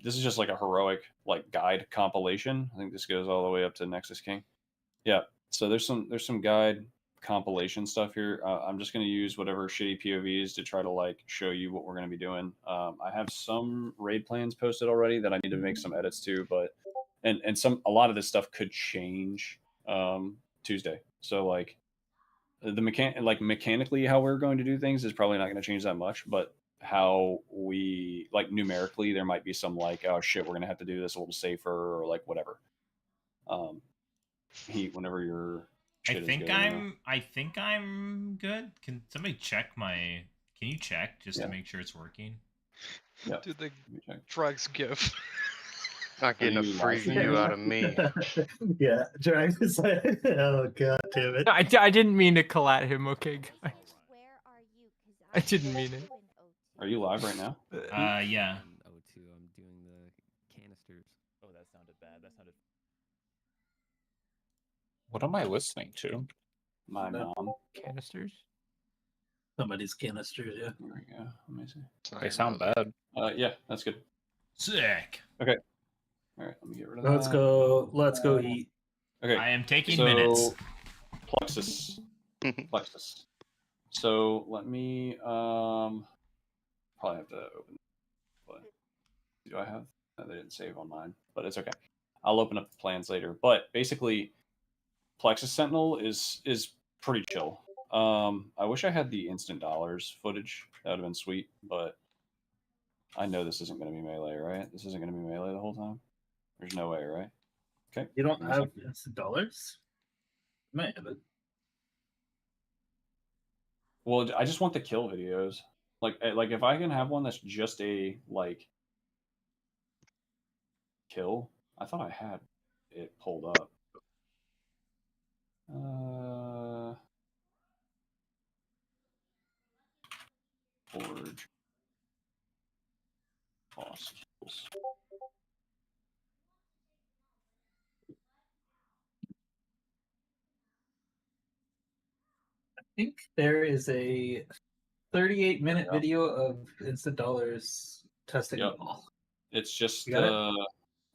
this is just like a heroic like guide compilation. I think this goes all the way up to Nexus King. Yeah. So there's some guide compilation stuff here. I'm just going to use whatever shitty POVs to try to like show you what we're going to be doing. I have some raid plans posted already that I need to make some edits to, but and a lot of this stuff could change Tuesday. So like mechanically how we're going to do things is probably not going to change that much, but how we like numerically there might be some like, oh shit, we're going to have to do this a little safer or like whatever. Heat whenever your shit is good, I think I'm good. Can somebody check my? Can you check just to make sure it's working? Yeah. Dude, the Drags GIF. Not getting a free view out of me. Yeah, Drags is like, oh god damn it. I didn't mean to call at him, okay, guys. I didn't mean it. Are you live right now? Yeah. O2, I'm doing the canisters. Oh, that sounded bad. That sounded. What am I listening to? My mom. Canisters? Somebody's canisters, yeah. There we go. Let me see. They sound bad. Yeah, that's good. Sick. Okay. All right, let me get rid of that. Let's go eat. Okay. I am taking minutes. Plexus. Plexus. So let me probably have to open. But do I have? No, they didn't save on mine, but it's okay. I'll open up the plans later. But basically, Plexus Sentinel is pretty chill. I wish I had the instant dollars footage. That would have been sweet, but I know this isn't going to be melee, right? This isn't going to be melee the whole time. There's no way, right? Okay. You don't have instant dollars? You might have it. Well, I just want the kill videos. Like if I can have one that's just a like kill. I thought I had it pulled up. Forge. Boss kills. I think there is a 38-minute video of instant dollars testing it all. It's just it?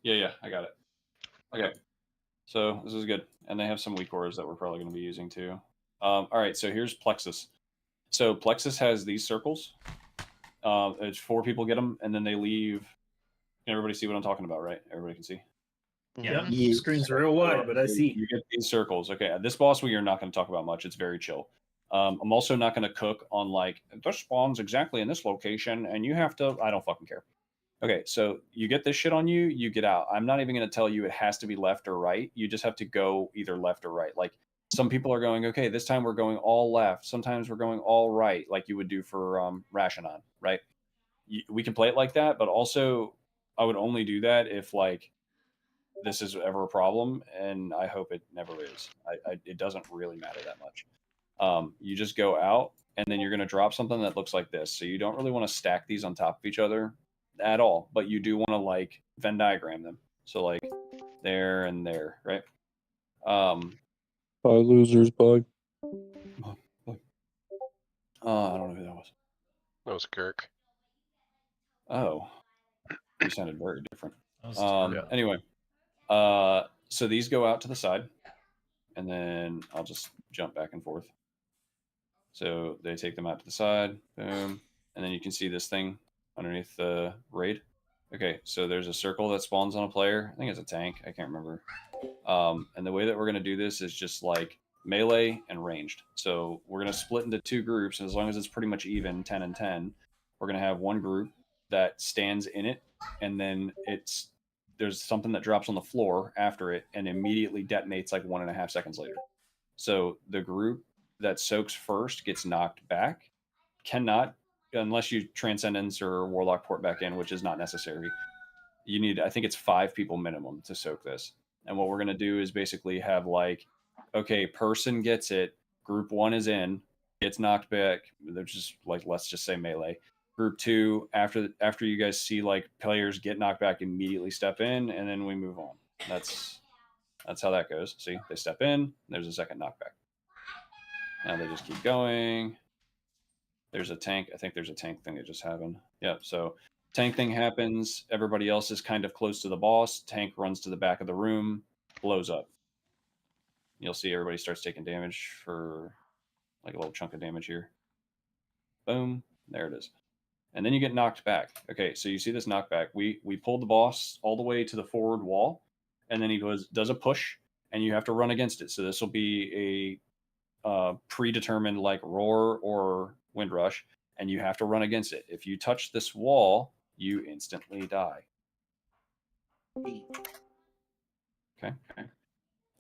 Yeah, I got it. Okay. So this is good. And they have some weak auras that we're probably going to be using too. All right, so here's Plexus. So Plexus has these circles. It's 4 people get them, and then they leave. Can everybody see what I'm talking about, right? Everybody can see? Yeah. The screen's real wide, but I see. You get these circles. Okay, this boss we are not going to talk about much. It's very chill. I'm also not going to cook on like, this spawns exactly in this location, and you have to... I don't fucking care. Okay, so you get this shit on you, you get out. I'm not even going to tell you it has to be left or right. You just have to go either left or right. Like, some people are going, okay, this time we're going all left. Sometimes we're going all right, like you would do for Rashanon, right? We can play it like that, but also I would only do that if, like, this is ever a problem, and I hope it never is. It doesn't really matter that much. You just go out, and then you're going to drop something that looks like this. So you don't really want to stack these on top of each other at all, but you do want to like Venn diagram them. So like there and there, right? Bye, losers, bye. I don't know who that was. That was Kirk. Oh, you sounded very different. Yeah. Anyway, so these go out to the side, and then I'll just jump back and forth. So they take them out to the side, boom, and then you can see this thing underneath the raid. Okay, so there's a circle that spawns on a player. I think it's a tank. I can't remember. And the way that we're going to do this is just like melee and ranged. So we're going to split into 2 groups, and as long as it's pretty much even, 10 and 10, we're going to have one group that stands in it, and then there's something that drops on the floor after it and immediately detonates like 1.5 seconds later. So the group that soaks first gets knocked back. Cannot, unless you Transcendence or Warlock port back in, which is not necessary. You need, I think it's 5 people minimum to soak this. And what we're going to do is basically have like, okay, person gets it, group 1 is in, gets knocked back. They're just like, let's just say melee. Group 2, after you guys see like players get knocked back, immediately step in, and then we move on. That's how that goes. See, they step in, there's a second knockback. Now they just keep going. There's a tank. I think there's a tank thing that just happened. Yeah, so Tank thing happens. Everybody else is kind of close to the boss. Tank runs to the back of the room, blows up. You'll see everybody starts taking damage for like a little chunk of damage here. Boom. There it is. And then you get knocked back. Okay, so you see this knockback. We pulled the boss all the way to the forward wall, and then he does a push, and you have to run against it. So this will be a predetermined like roar or wind rush, and you have to run against it. If you touch this wall, you instantly die. Okay.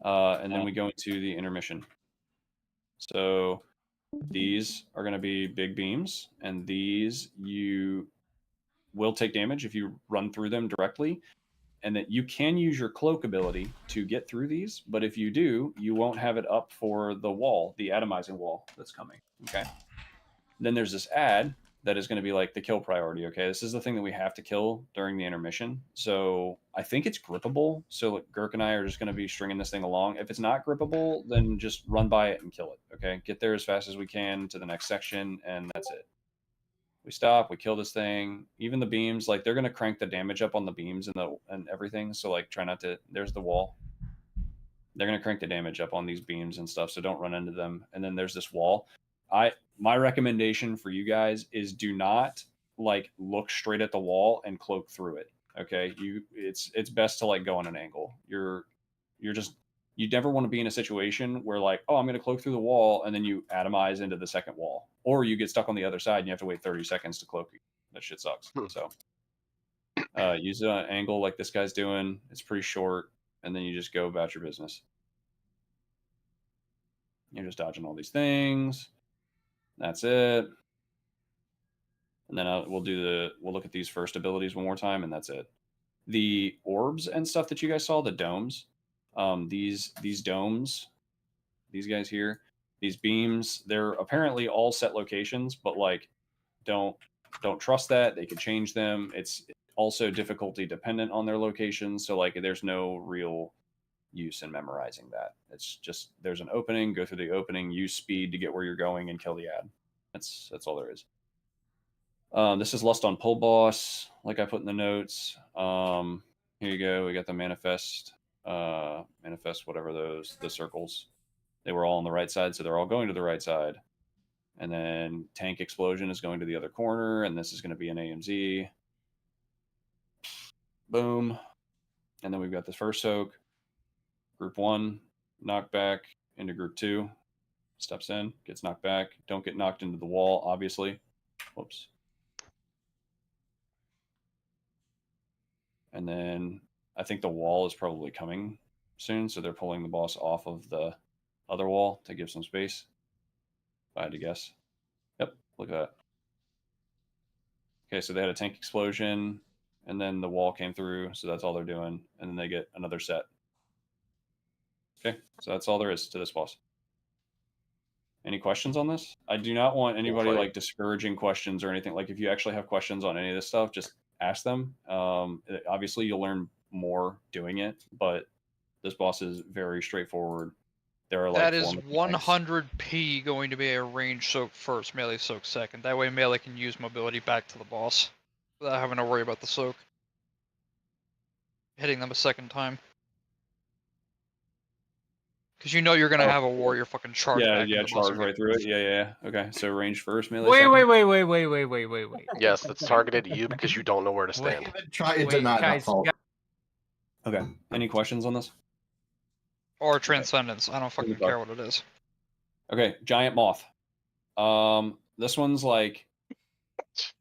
And then we go into the intermission. So these are going to be big beams, and these you will take damage if you run through them directly, and that you can use your cloak ability to get through these, but if you do, you won't have it up for the wall, the atomizing wall that's coming. Okay. Then there's this ad that is going to be like the kill priority. Okay, this is the thing that we have to kill during the intermission. So I think it's grippable. So like Girk and I are just going to be stringing this thing along. If it's not grippable, then just run by it and kill it. Okay, get there as fast as we can to the next section, and that's it. We stop, we kill this thing. Even the beams, like they're going to crank the damage up on the beams and everything. So like try not to. There's the wall. They're going to crank the damage up on these beams and stuff. So don't run into them. And then there's this wall. My recommendation for you guys is do not like look straight at the wall and cloak through it. Okay, it's best to like go on an angle. You never want to be in a situation where like, oh, I'm going to cloak through the wall, and then you atomize into the second wall, or you get stuck on the other side and you have to wait 30 seconds to cloak. That shit sucks. So use an angle like this guy's doing. It's pretty short, and then you just go about your business. You're just dodging all these things. That's it. And then we'll look at these first abilities one more time, and that's it. The orbs and stuff that you guys saw, the domes, these domes, these guys here, these beams, they're apparently all set locations, but like don't trust that. They could change them. It's also difficulty dependent on their location. So like there's no real use in memorizing that. It's just there's an opening, go through the opening, use speed to get where you're going, and kill the ad. That's all there is. This is Lust on Pull Boss, like I put in the notes. Here you go. We got the manifest, whatever the circles. They were all on the right side, so they're all going to the right side. And then Tank Explosion is going to the other corner, and this is going to be an AMZ. Boom. And then we've got the first soak. Group 1, knockback into Group 2. Steps in, gets knocked back. Don't get knocked into the wall, obviously. Whoops. And then I think the wall is probably coming soon, so they're pulling the boss off of the other wall to give some space. If I had to guess. Yep, look at that. Okay, so they had a tank explosion, and then the wall came through, so that's all they're doing. And then they get another set. Okay, so that's all there is to this boss. Any questions on this? I do not want anybody like discouraging questions or anything. Like if you actually have questions on any of this stuff, just ask them. Obviously, you'll learn more doing it, but this boss is very straightforward. There are like that is 100p going to be a range soak first, melee soak second. That way melee can use mobility back to the boss without having to worry about the soak. Hitting them a second time. Because you know you're going to have a warrior fucking charge back. Yeah, charge right through it. Yeah. Okay, so range first, melee Wait, second. wait. Yes, that's targeted at you because you don't know where to stand. Try to deny that fault. Okay, any questions on this? Or Transcendence. I don't fucking care what it is. Okay, Giant Moth. This one's like,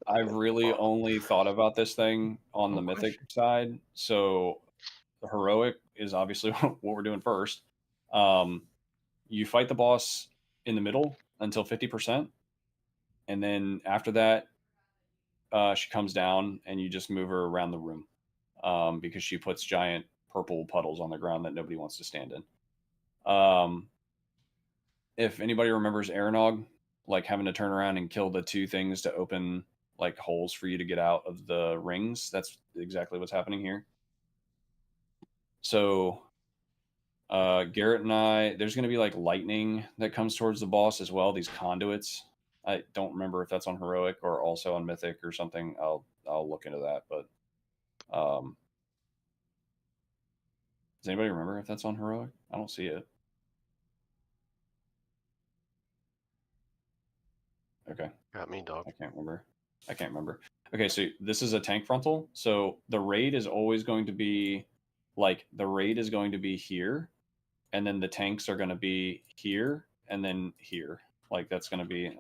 I've really only thought about this thing on the mythic side. So the heroic is obviously what we're doing first. You fight the boss in the middle until 50%. And then after that, she comes down and you just move her around the room. Because she puts giant purple puddles on the ground that nobody wants to stand in. If anybody remembers Aranog, like having to turn around and kill the two things to open like holes for you to get out of the rings, that's exactly what's happening here. So Garrett and I, there's going to be like lightning that comes towards the boss as well, these conduits. I don't remember if that's on heroic or also on mythic or something. I'll I'll look into that. But does anybody remember if that's on heroic? I don't see it. Okay. Got me, dog. I can't remember. Okay, so this is a tank frontal. So the raid is always going to be here, and then the tanks are going to be here, and then here. Like that's a bad idea.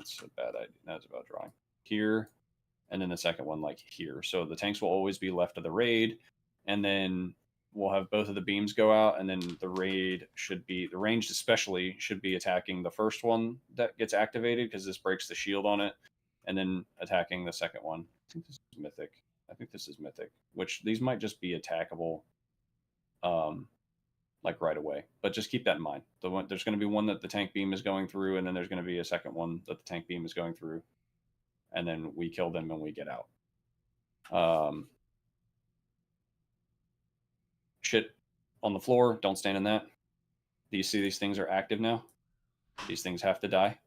That's about drawing here, and then the second one like here. So the tanks will always be left of the raid, and then we'll have both of the beams go out, and then the ranged especially should be attacking the first one that gets activated because this breaks the shield on it, and then attacking the second one. I think this is mythic. Which these might just be attackable, like right away. But just keep that in mind. There's going to be one that the tank beam is going through, and then there's going to be a second one that the tank beam is going through, and then we kill them and we get out. Shit on the floor. Don't stand in that. Do you see these things are active now? These things have to die.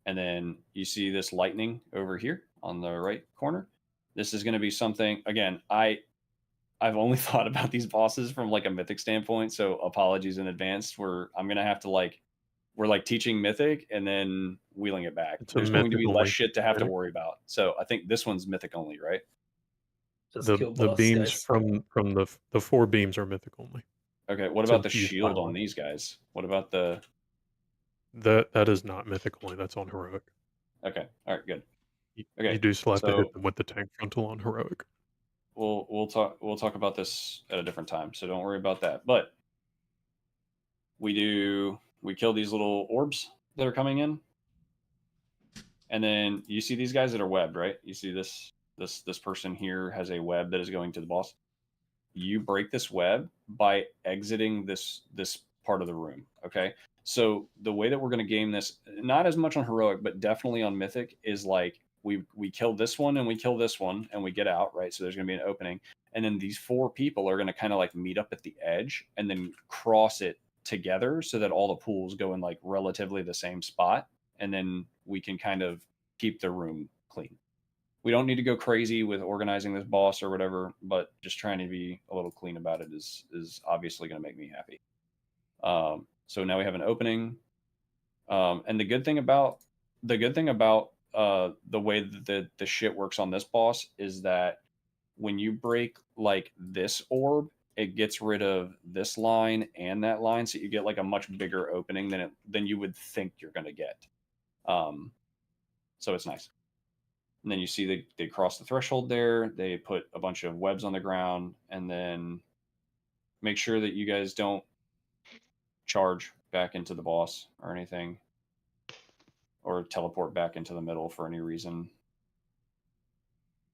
And then you see this lightning over here on the right corner. This is going to be something, again, I've only thought about these bosses from like a mythic standpoint, so apologies in advance. I'm going to have to we're like teaching mythic and then wheeling it back. There's going to be less shit to have to worry about. So I think this one's mythic only, right? Just kill The boss, beams guys. from the 4 beams are mythic only. Okay, what about the shield on these guys? What about that is not mythic only, that's on heroic. Okay, all right, good. You do still have to hit them with the tank frontal on heroic. We'll talk about this at a different time, so don't worry about that. But we kill these little orbs that are coming in, and then you see these guys that are webbed, right? You see this person here has a web that is going to the boss. You break this web by exiting this part of the room. Okay, so the way that we're going to game this, not as much on heroic, but definitely on mythic, is like we kill this one and we kill this one and we get out, right? So there's going to be an opening, and then these 4 people are going to kind of like meet up at the edge and then cross it together so that all the pools go in like relatively the same spot, and then we can kind of keep the room clean. We don't need to go crazy with organizing this boss or whatever, but just trying to be a little clean about it is obviously going to make me happy. So now we have an opening, and the good thing about the way that the shit works on this boss is that when you break like this orb, it gets rid of this line and that line, so you get like a much bigger opening than you would think you're going to get. So it's nice. And then you see they cross the threshold there. They put a bunch of webs on the ground, and then make sure that you guys don't charge back into the boss or anything, or teleport back into the middle for any reason.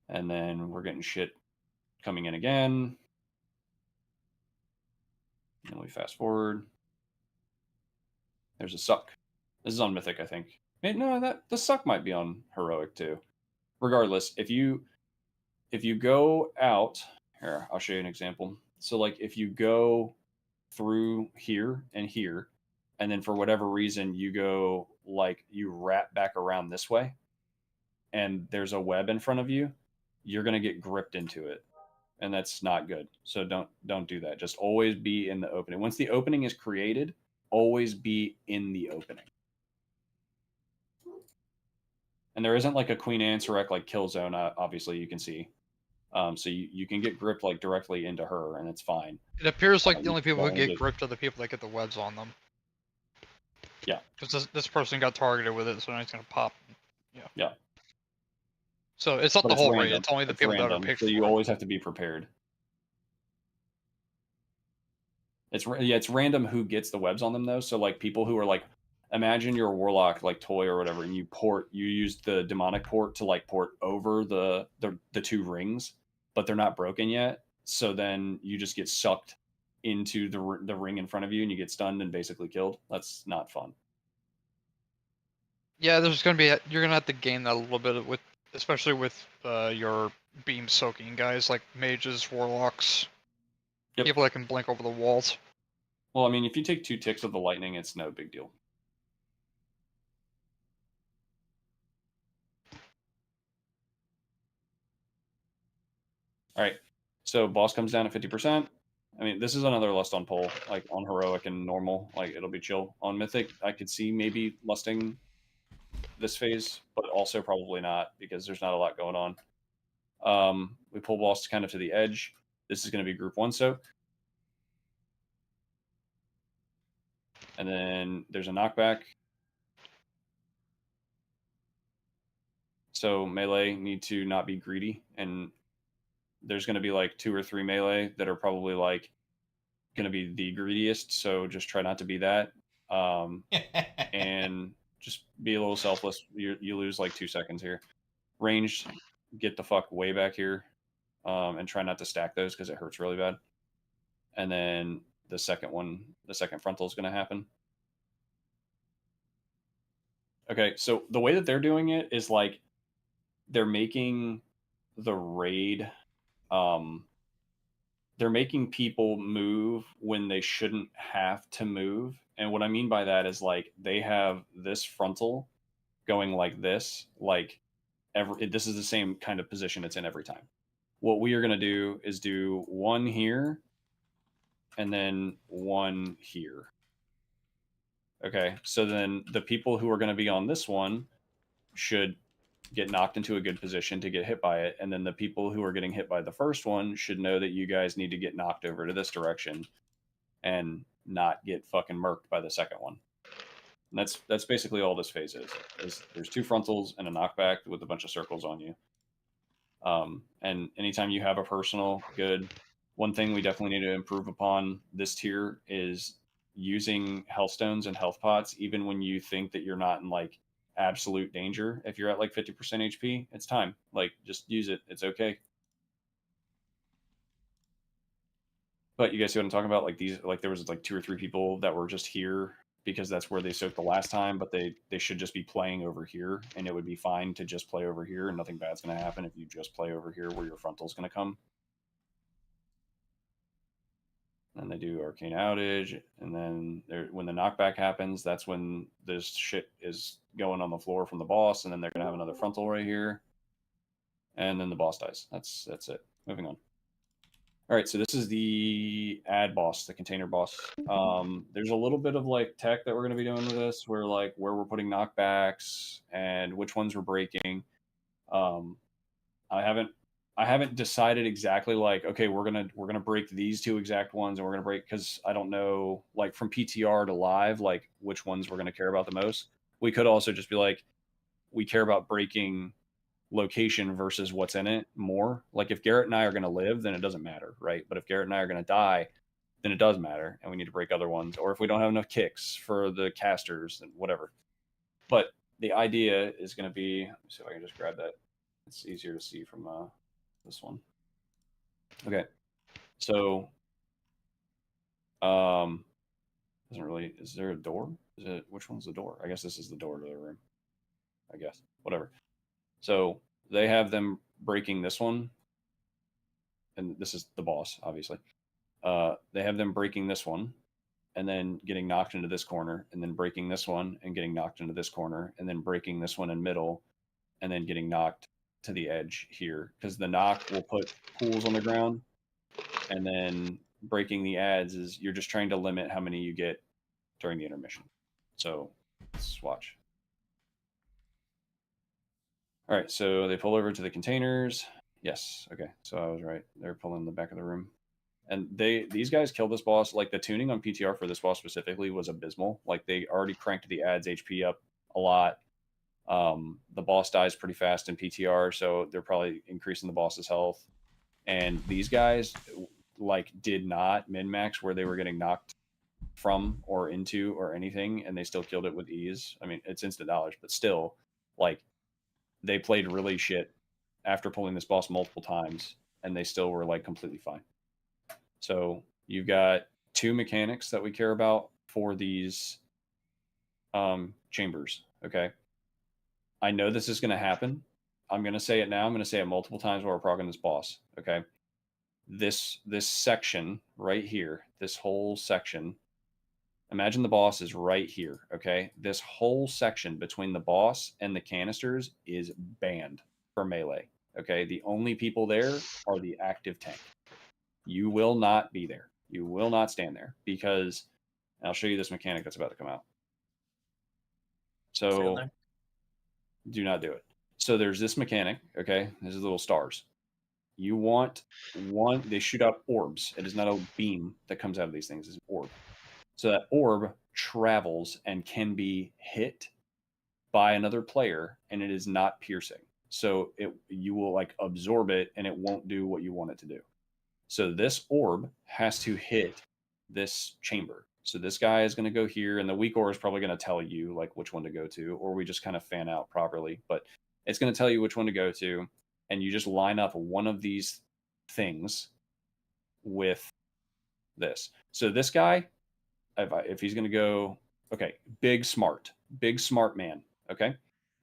And then we're getting shit coming in again. And we fast forward. There's a suck. This is on mythic, I think. No, the suck might be on heroic too. Regardless, if you go out here, I'll show you an example. So like if you go through here, and then for whatever reason you go like you wrap back around this way, and there's a web in front of you, you're gonna get gripped into it, and that's not good. So don't do that. Just always be in the opening. Once the opening is created, always be in the opening. And there isn't like a Queen Ansarek like kill zone, obviously you can see. So you can get gripped like directly into her, and it's fine. It appears like the only people who get gripped are the people that get the webs on them. Yeah. Because this person got targeted with it, so now it's going to pop. Yeah. Yeah. So it's not the whole raid, it's only the people that are picked so for you it. always have to be prepared. It's random who gets the webs on them though. So like people who are like, imagine you're a warlock like Toy or whatever, and you use the demonic port to like port over the 2 rings, but they're not broken yet. So then you just get sucked into the ring in front of you, and you get stunned and basically killed. That's not fun. Yeah, you're gonna have to gain that a little bit especially with your beam soaking guys like mages, warlocks, people that can blink over the walls. Well, I mean, if you take 2 ticks of the lightning, it's no big deal. All right. So boss comes down at 50%. I mean, this is another lust on pull, like on heroic and normal, like it'll be chill. On mythic, I could see maybe lusting this phase, but also probably not because there's not a lot going on. We pull boss kind of to the edge. This is going to be group 1 soak. And then there's a knockback. So melee need to not be greedy, and there's going to be like 2 or 3 melee that are probably like going to be the greediest. So just try not to be that, and just be a little selfless. You lose like 2 seconds here. Ranged, get the fuck way back here, and try not to stack those because it hurts really bad. And then the second frontal is going to happen. Okay, so the way that they're doing it is like they're making the raid, they're making people move when they shouldn't have to move. And what I mean by that is like they have this frontal going like this, like this is the same kind of position it's in every time. What we are going to do is do 1 here and then 1 here. Okay, so then the people who are going to be on this one should get knocked into a good position to get hit by it, and then the people who are getting hit by the first one should know that you guys need to get knocked over to this direction and not get fucking murked by the second one. And that's basically all this phase is there's 2 frontals and a knockback with a bunch of circles on you. And anytime you have a personal, good. One thing we definitely need to improve upon this tier is using health stones and health pots, even when you think that you're not in like absolute danger. If you're at like 50% HP, it's time. Like just use it. It's okay. But you guys see what I'm talking about? Like these, like there was like 2 or 3 people that were just here because that's where they soaked the last time, but they should just be playing over here, and it would be fine to just play over here, and nothing bad's going to happen if you just play over here where your frontal's going to come. And they do arcane outage, and then when the knockback happens, that's when this shit is going on the floor from the boss, and then they're gonna have another frontal right here, and then the boss dies. That's it. Moving on. All right, so this is the ad boss, the container boss. There's a little bit of like tech that we're gonna be doing with this, where we're putting knockbacks and which ones we're breaking. I haven't decided exactly like, okay, we're gonna break these 2 exact ones, and we're gonna break, because I don't know like from PTR to live like which ones we're gonna care about the most. We could also just be like, we care about breaking location versus what's in it more. Like if Garrett and I are gonna live, then it doesn't matter, right? But if Garrett and I are gonna die, then it does matter, and we need to break other ones. Or if we don't have enough kicks for the casters, then whatever. But the idea is gonna be, let me see if I can just grab that. It's easier to see from this one. Okay, so doesn't really, is there a door? Is it, which one's the door? I guess this is the door to the room. I guess, whatever. So they have them breaking this one, and this is the boss, obviously. They have them breaking this one, and then getting knocked into this corner, and then breaking this one, and getting knocked into this corner, and then breaking this one in middle, and then getting knocked to the edge here, because the knock will put pools on the ground, and then breaking the ads is you're just trying to limit how many you get during the intermission. So let's watch. All right, so they pull over to the containers. Yes, okay, so I was right. They're pulling the back of the room. And these guys killed this boss. Like the tuning on PTR for this boss specifically was abysmal. Like they already cranked the ads HP up a lot. The boss dies pretty fast in PTR, so they're probably increasing the boss's health. And these guys like did not min-max where they were getting knocked from or into or anything, and they still killed it with ease. I mean, it's instant knowledge, but still, like they played really shit after pulling this boss multiple times, and they still were like completely fine. So you've got 2 mechanics that we care about for these chambers. Okay, I know this is going to happen. I'm going to say it now. I'm going to say it multiple times while we're progging this boss. Okay, this section right here, this whole section. Imagine the boss is right here. Okay, this whole section between the boss and the canisters is banned for melee. Okay, the only people there are the active tank. You will not be there. You will not stand there because I'll show you this mechanic that's about to come out. So do not do it. So there's this mechanic. Okay, there's little stars. You want one, they shoot out orbs. It is not a beam that comes out of these things, it's an orb. So that orb travels and can be hit by another player, and it is not piercing. So you will like absorb it and it won't do what you want it to do. So this orb has to hit this chamber. So this guy is going to go here, and the weak ore is probably going to tell you like which one to go to, or we just kind of fan out properly. But it's going to tell you which one to go to, and you just line up one of these things with this. So this guy, if he's going to go, okay, big smart man. Okay,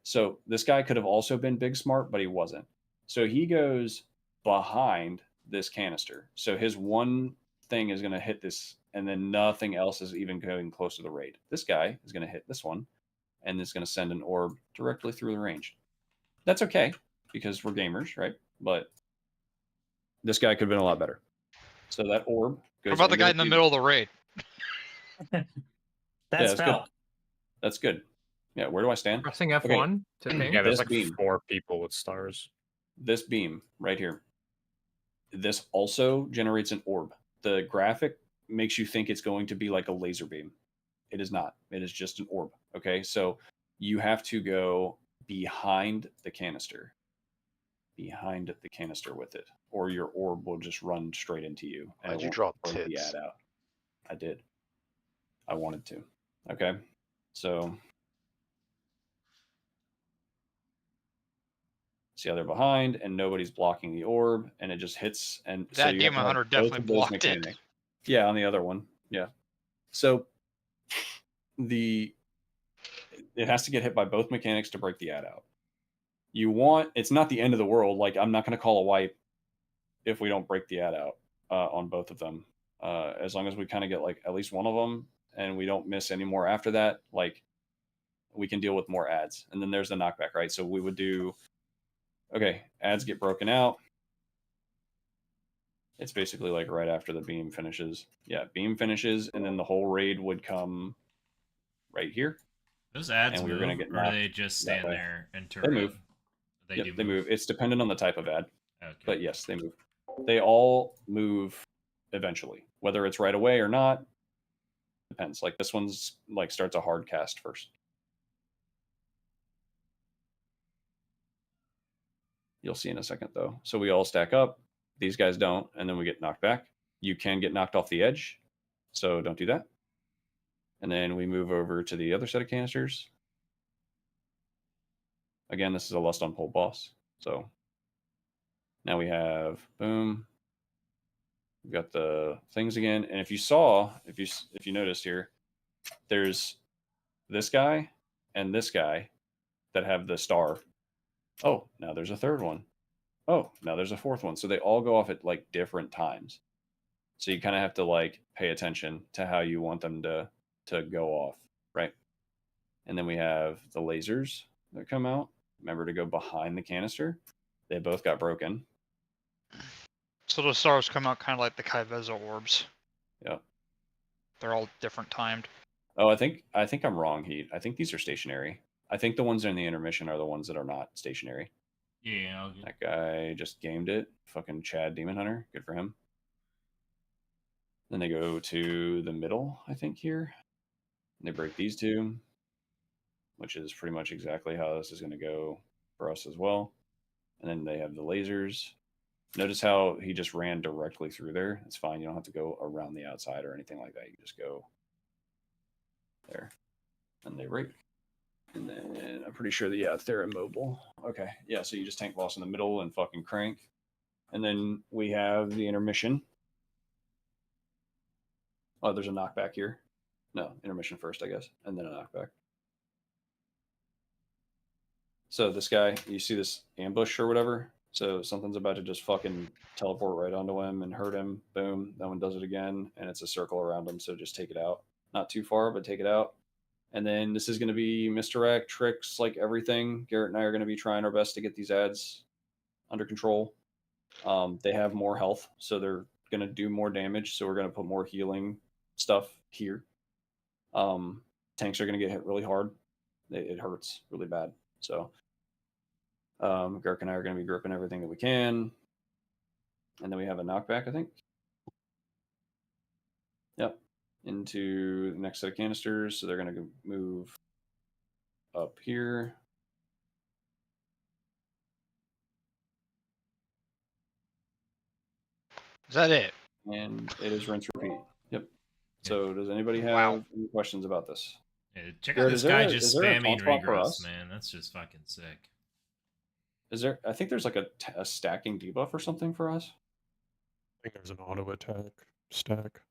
so this guy could have also been big smart, but he wasn't. So he goes behind this canister. So his one thing is going to hit this, and then nothing else is even going close to the raid. This guy is going to hit this one, and it's going to send an orb directly through the range. That's okay because we're gamers, right? But this guy could have been a lot better. So that orb goes. What about the guy in the middle of the raid? That's good. That's good. Yeah, where do I stand? Pressing F1 to ping. Yeah, there's This like beam. 4 people with stars. This beam right here. This also generates an orb. The graphic makes you think it's going to be like a laser beam. It is not. It is just an orb. Okay, so you have to go behind the canister. Behind the canister with it, or your orb will just run straight into you. And Why'd it you won't draw break the tits? ad out. I did. I wanted to. Okay, so see how they're behind, and nobody's blocking the orb, and it just hits. And so That you have Demon to have Hunter both definitely of those blocked mechanics. it. Yeah, on the other one. Yeah. So it has to get hit by both mechanics to break the ad out. It's not the end of the world. Like, I'm not going to call a wipe if we don't break the ad out on both of them. As long as we kind of get like at least one of them and we don't miss any more after that, like we can deal with more ads. And then there's the knockback, right? So we would do, okay, ads get broken out. It's basically like right after the beam finishes. Yeah, beam finishes, and then the whole raid would come right here. Those ads and we move, were gonna get or knocked they just that stand way. there and turn They around? move. They Yep, do they move. It's dependent on the type of ad. Okay. But yes, they move. They all move eventually. Whether it's right away or not, depends. Like this one's like starts a hard cast first. You'll see in a second though. So we all stack up. These guys don't, and then we get knocked back. You can get knocked off the edge, so don't do that. And then we move over to the other set of canisters. Again, this is a Lust on Pole boss. So now we have boom. We've got the things again, and if you noticed here, there's this guy and this guy that have the star. Oh, now there's a third one. Oh, now there's a fourth one. So they all go off at like different times. So you kind of have to like pay attention to how you want them to go off, right? And then we have the lasers that come out. Remember to go behind the canister. They both got broken. So the stars come out kind of like the Kaivezo orbs. Yeah. They're all different timed. Oh, I think I'm wrong, Heat. I think these are stationary. I think the ones in the intermission are the ones that are not stationary. Yeah. That guy just gamed it. Fucking Chad Demon Hunter. Good for him. Then they go to the middle, I think, here. And they break these two, which is pretty much exactly how this is going to go for us as well. And then they have the lasers. Notice how he just ran directly through there. It's fine. You don't have to go around the outside or anything like that. You just go there. And they break. And then I'm pretty sure that, yeah, they're immobile. Okay. Yeah, so you just tank boss in the middle and fucking crank. And then we have the intermission. Oh, there's a knockback here. No, intermission first, I guess. And then a knockback. So this guy, you see this ambush or whatever? So something's about to just fucking teleport right onto him and hurt him. Boom. That one does it again. And it's a circle around him. So just take it out. Not too far, but take it out. And then this is going to be misdirect, tricks, like everything. Garrett and I are going to be trying our best to get these ads under control. They have more health, so they're going to do more damage. So we're going to put more healing stuff here. Tanks are going to get hit really hard. It hurts really bad. So Gark and I are going to be gripping everything that we can. And then we have a knockback, I think. Yep. Into the next set of canisters. So they're going to move up here. Is that it? And it is rinse repeat. Yep. So does anybody have Wow. any questions about this? Yeah, check out Garrett, this is there guy a- just is there a spamming taunt spot for regrowth, us? man. That's just fucking sick. Is there? I think there's like a stacking debuff or something for us. I think there's an auto attack stack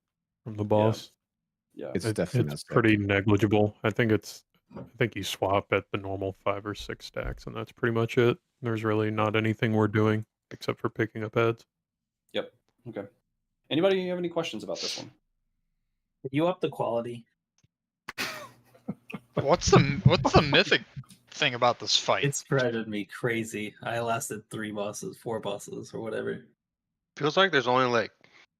from the boss. Yeah. It's definitely It's pretty negligible. I think you swap at the normal 5 or 6 stacks, and that's pretty much it. There's really not anything we're doing except for picking up heads. Yep. Okay. Anybody have any questions about this one? You up the quality. What's the mythic thing about this fight? It's driving me crazy. I lasted 4 bosses, or whatever. Feels like there's only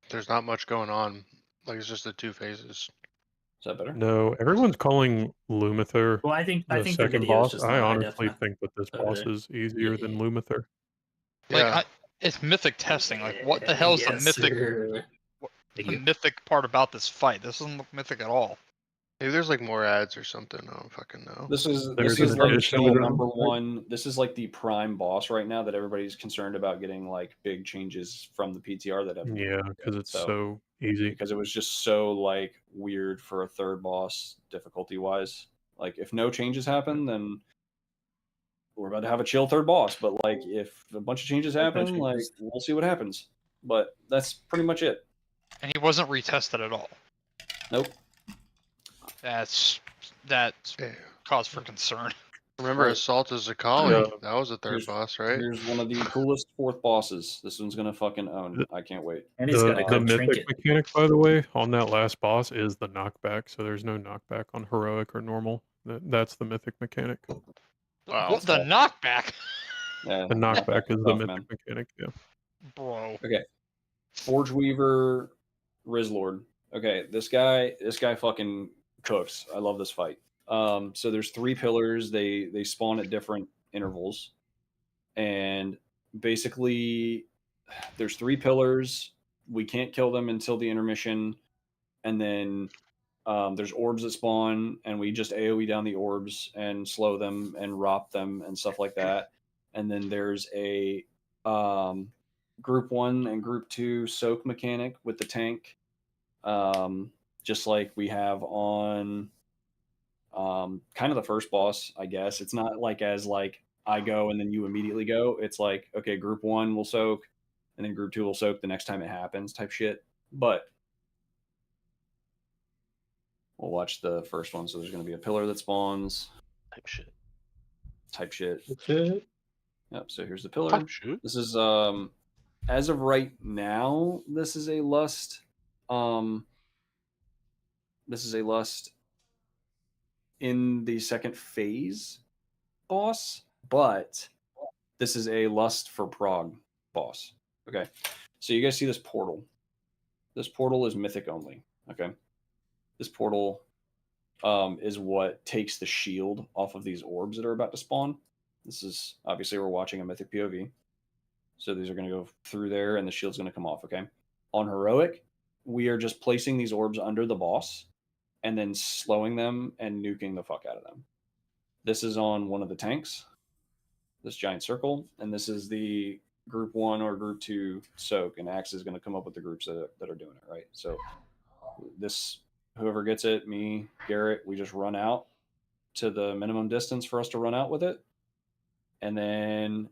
there's not much going on. Like it's just the 2 phases. Is that better? No, everyone's calling Lumither Well, I think the the second video is boss. just I not high honestly def think that this over boss there. is easier than Lumither. Like, it's mythic testing. Like, what the hell is the mythic? Sir. The mythic part about this fight? This doesn't look mythic at all. Maybe there's like more ads or something. I don't fucking know. This is There's like an addition the to number one. This is like the prime boss right now that everybody's concerned about getting like big changes from the PTR that haven't. Yeah, because it's so easy. Because it was just so like weird for a third boss difficulty wise. Like if no changes happen, then we're about to have a chill third boss. But like if a bunch of changes happen, like we'll see what happens. But that's pretty much it. And he wasn't retested at all. Nope. That's cause for concern. Remember Right. Assault of Zakali? That was a third boss, right? Here's one of the coolest fourth bosses. This one's gonna fucking own. I can't wait. And he's got a The good mythic trinket. mechanic, by the way, on that last boss is the knockback. So there's no knockback on heroic or normal. That's the mythic mechanic. What the knockback? Yeah, The knockback is the tough, mythic man. mechanic. Yeah. Bro. Okay. Forge Weaver, Rizlord. Okay, this guy fucking cooks. I love this fight. So there's 3 pillars. They spawn at different intervals, and basically there's 3 pillars. We can't kill them until the intermission, and then there's orbs that spawn, and we just AoE down the orbs and slow them and rop them and stuff like that. And then there's a group 1 and group 2 soak mechanic with the tank, just like we have on kind of the first boss, I guess. It's not like as like I go and then you immediately go. It's like, okay, group 1 will soak, and then group 2 will soak the next time it happens type shit. But we'll watch the first one. So there's going to be a pillar that spawns. Type shit. Yep. So here's the pillar. This is as of right now, this is a lust. This is a lust in the second phase boss, but this is a lust for Prague boss. Okay. So you guys see this portal. This portal is mythic only. Okay. This portal is what takes the shield off of these orbs that are about to spawn. This is obviously we're watching a mythic POV. So these are going to go through there and the shield's going to come off. Okay. On heroic, we are just placing these orbs under the boss and then slowing them and nuking the fuck out of them. This is on one of the tanks, this giant circle, and this is the group 1 or group 2 soak, and Axe is going to come up with the groups that are doing it, right? So this, whoever gets it, me, Garrett, we just run out to the minimum distance for us to run out with it, and then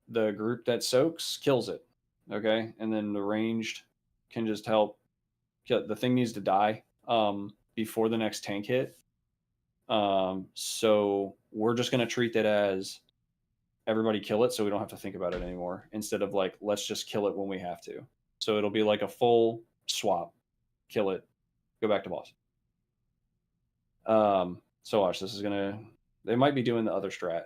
the group that soaks kills it, okay? And then the ranged can just help. The thing needs to die before the next tank hit. So we're just going to treat that as everybody kill it so we don't have to think about it anymore, instead of like, let's just kill it when we have to. So it'll be like a full swap. Kill it, go back to boss. So watch, this is going to... They might be doing the other strat.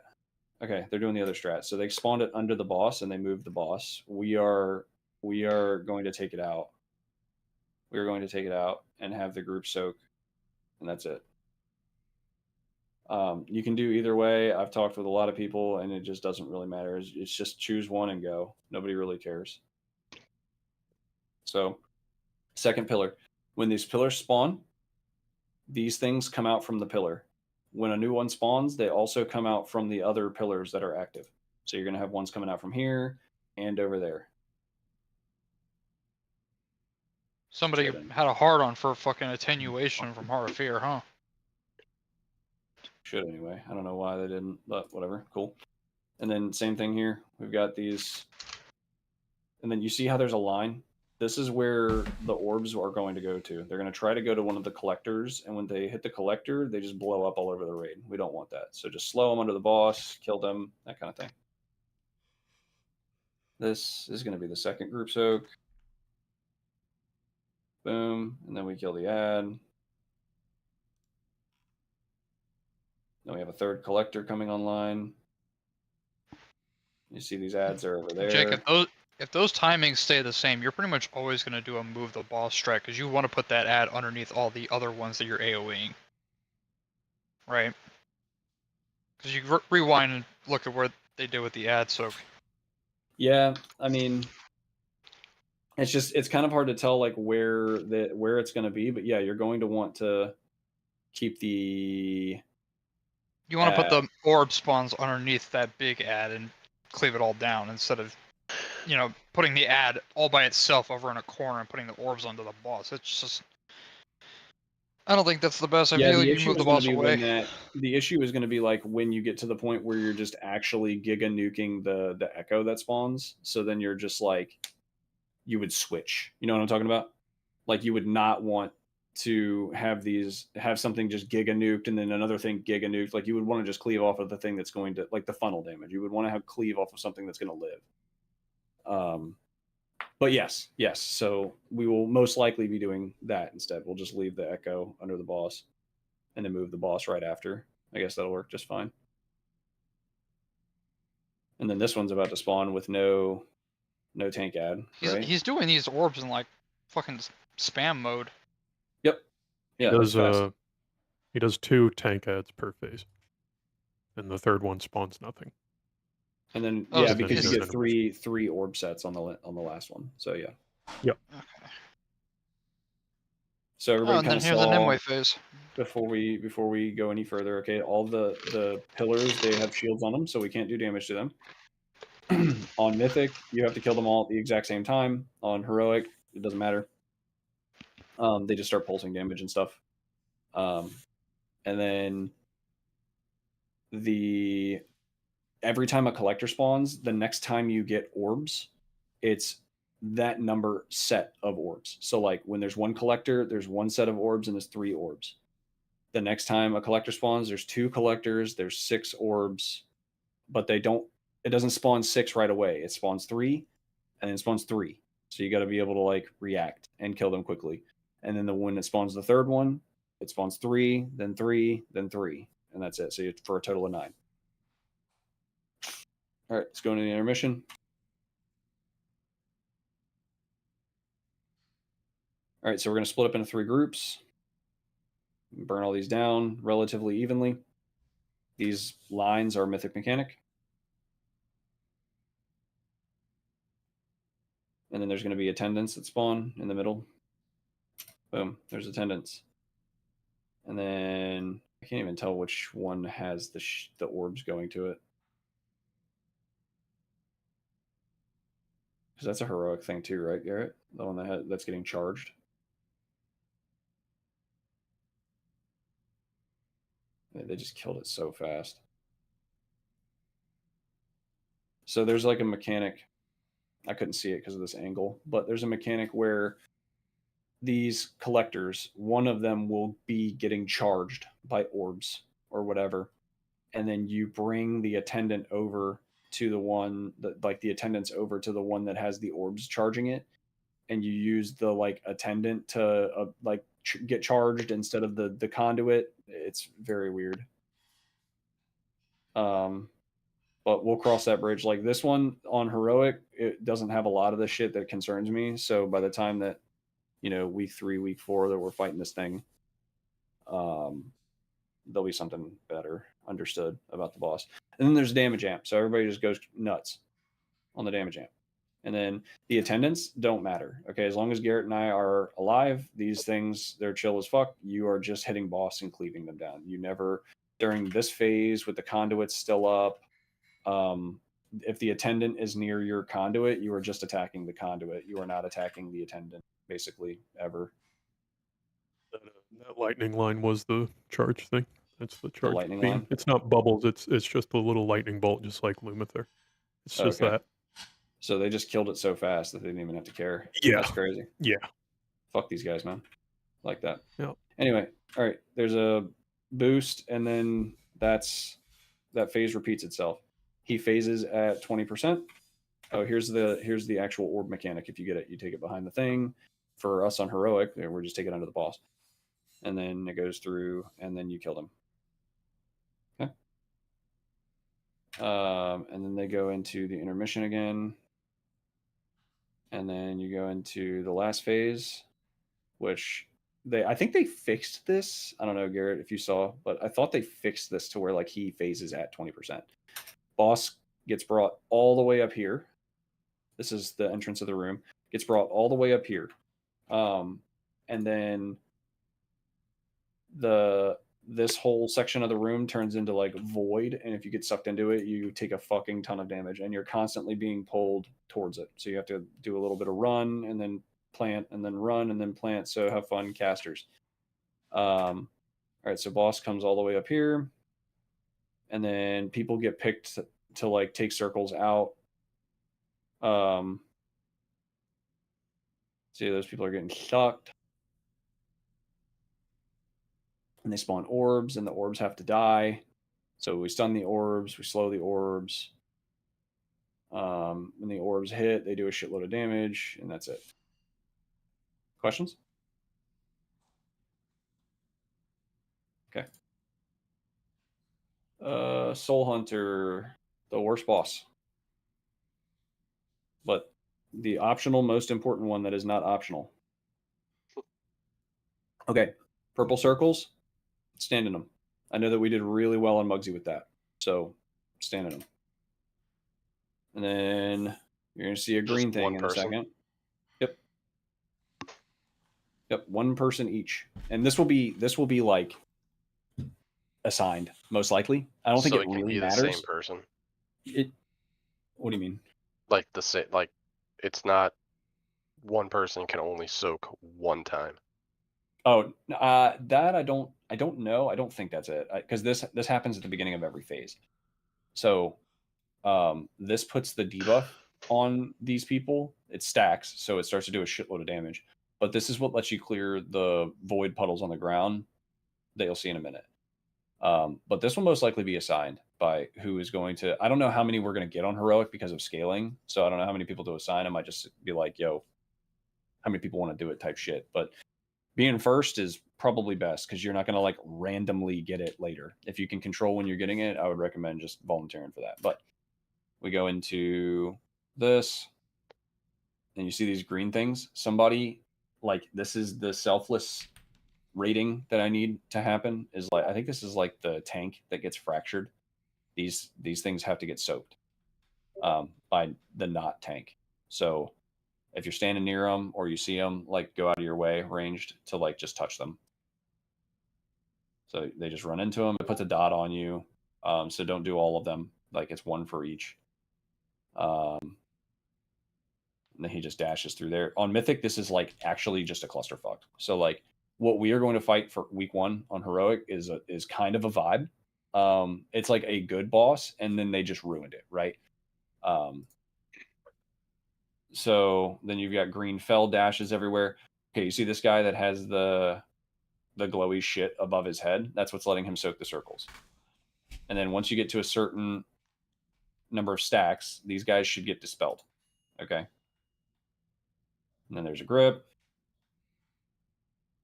Okay, they're doing the other strat. So they spawned it under the boss and they moved the boss. We are going to take it out. We are going to take it out and have the group soak, and that's it. You can do either way. I've talked with a lot of people, and it just doesn't really matter. It's just choose one and go. Nobody really cares. So, second pillar. When these pillars spawn, these things come out from the pillar. When a new one spawns, they also come out from the other pillars that are active. So you're going to have ones coming out from here and over there. Somebody had a hard on for fucking attenuation from Heart of Fear, huh? Should anyway. I don't know why they didn't, but whatever. Cool. And then same thing here. We've got these. And then you see how there's a line? This is where the orbs are going to go to. They're going to try to go to one of the collectors, and when they hit the collector, they just blow up all over the raid. We don't want that. So just slow them under the boss, kill them, that kind of thing. This is going to be the second group soak. Boom. And then we kill the ad. Then we have a third collector coming online. You see these ads are over there. Jake, if those timings stay the same, you're pretty much always going to do a move the boss strat because you want to put that ad underneath all the other ones that you're AoEing. Right? Because you rewind and look at where they did with the ad soak. Yeah, I mean, it's kind of hard to tell like where it's going to be, but yeah, you're going to want to keep the. You want to put the orb spawns underneath that big ad and cleave it all down instead of, putting the ad all by itself over in a corner and putting the orbs onto the boss. It's just, I don't think that's the best. I feel like you move the boss away. The issue is going to be like when you get to the point where you're just actually giga nuking the echo that spawns. So then you're just like, you would switch. You know what I'm talking about? Like you would not want to have something just giga nuked and then another thing giga nuked. Like you would want to just cleave off of the thing that's going to, like the funnel damage. You would want to have cleave off of something that's going to live. But yes. So we will most likely be doing that instead. We'll just leave the echo under the boss and then move the boss right after. I guess that'll work just fine. And then this one's about to spawn with no tank ad. He's doing these orbs in like fucking spam mode. Yep. Yeah. He does 2 tank ads per phase, and the third one spawns nothing. And then because you get three orb sets on the last one. So yeah. Yep. Okay. So everybody kind of here's the Nimue phase. Before we go any further, okay, all the pillars, they have shields on them, so we can't do damage to them. On Mythic, you have to kill them all at the exact same time. On Heroic, it doesn't matter. They just start pulsing damage and stuff. And then every time a collector spawns, the next time you get orbs, it's that number set of orbs. So like when there's one collector, there's one set of orbs and there's 3 orbs. The next time a collector spawns, there's 2 collectors, there's 6 orbs, but it doesn't spawn 6 right away. It spawns 3 and then it spawns 3. So you got to be able to like react and kill them quickly. And then when it spawns the third one, it spawns 3, then 3, then 3, and that's it. So for a total of 9. All right, let's go into the intermission. All right, so we're going to split up into 3 groups. Burn all these down relatively evenly. These lines are Mythic Mechanic. And then there's going to be attendants that spawn in the middle. Boom, there's attendants. And then I can't even tell which one has the orbs going to it. Because that's a heroic thing too, right, Garrett? The one that's getting charged. They just killed it so fast. So there's like a mechanic. I couldn't see it because of this angle, but there's a mechanic where these collectors, one of them will be getting charged by orbs or whatever, and then you bring the attendant over to the one that the attendants over to the one that has the orbs charging it, and you use the like attendant to get charged instead of the conduit. It's very weird. but we'll cross that bridge. Like this one on heroic, it doesn't have a lot of the shit that concerns me. So by the time that, you know, week 3, week 4 that we're fighting this thing, there'll be something better understood about the boss. And then there's damage amp. So everybody just goes nuts on the damage amp. And then the attendants don't matter. Okay, as long as Garrett and I are alive, these things, they're chill as fuck. You are just hitting boss and cleaving them down. You never, during this phase with the conduits still up, if the attendant is near your conduit, you are just attacking the conduit. You are not attacking the attendant, basically, ever. That lightning line was the charge thing. That's the charge lightning beam. line? It's not bubbles. It's just a little lightning bolt, just like Lumither. It's just Okay. that. So they just killed it so fast that they didn't even have to care. Yeah. That's crazy. Yeah. Fuck these guys, man. Like that. Yeah. Anyway, all right. There's a boost, and then that phase repeats itself. He phases at 20%. Oh, here's the actual orb mechanic. If you get it, you take it behind the thing. For us on heroic, we're just taking it under the boss, and then it goes through, and then you kill them. Okay. And then they go into the intermission again, and then you go into the last phase, which I think they fixed this. I don't know, Garrett, if you saw, but I thought they fixed this to where like he phases at 20%. Boss gets brought all the way up here. This is the entrance of the room. Gets brought all the way up here. And then this whole section of the room turns into like void, and if you get sucked into it, you take a fucking ton of damage, and you're constantly being pulled towards it. So you have to do a little bit of run, and then plant, and then run, and then plant. So have fun, casters. All right, so boss comes all the way up here, and then people get picked to like take circles out. See, those people are getting sucked. And they spawn orbs, and the orbs have to die. So we stun the orbs, we slow the orbs. When the orbs hit, they do a shitload of damage, and that's it. Questions? Okay. Soul Hunter, the worst boss. But the optional, most important one that is not optional. Okay, purple circles, stand in them. I know that we did really well on Muggsy with that, so stand in them. And then you're going to see a green thing in a second. Yep. Yep, one person each. And this will be like assigned, most likely. I don't think it really matters. The same person. What do you mean? Like the same, like it's not one person can only soak one time. Oh, that I don't know. I don't think that's it, because this happens at the beginning of every phase. So, this puts the debuff on these people. It stacks, so it starts to do a shitload of damage. But this is what lets you clear the void puddles on the ground that you'll see in a minute. But this will most likely be assigned by who is going to. I don't know how many we're going to get on heroic because of scaling. So I don't know how many people to assign. I might just be like, yo, how many people want to do it type shit. But being first is probably best, because you're not going to like randomly get it later. If you can control when you're getting it, I would recommend just volunteering for that. But we go into this, and you see these green things. Somebody, like, this is the selfless rating that I need to happen, is like, I think this is like the tank that gets fractured. These things have to get soaked by the not tank. So if you're standing near them or you see them, like, go out of your way ranged to like just touch them. So they just run into them. It puts a dot on you. So don't do all of them. Like, it's one for each. And then he just dashes through there. On Mythic, this is like actually just a clusterfuck. So like what we are going to fight for week 1 on Heroic is kind of a vibe. It's like a good boss, and then they just ruined it, right? So then you've got green fell dashes everywhere. Okay, you see this guy that has the glowy shit above his head? That's what's letting him soak the circles. And then once you get to a certain number of stacks, these guys should get dispelled. Okay. And then there's a grip.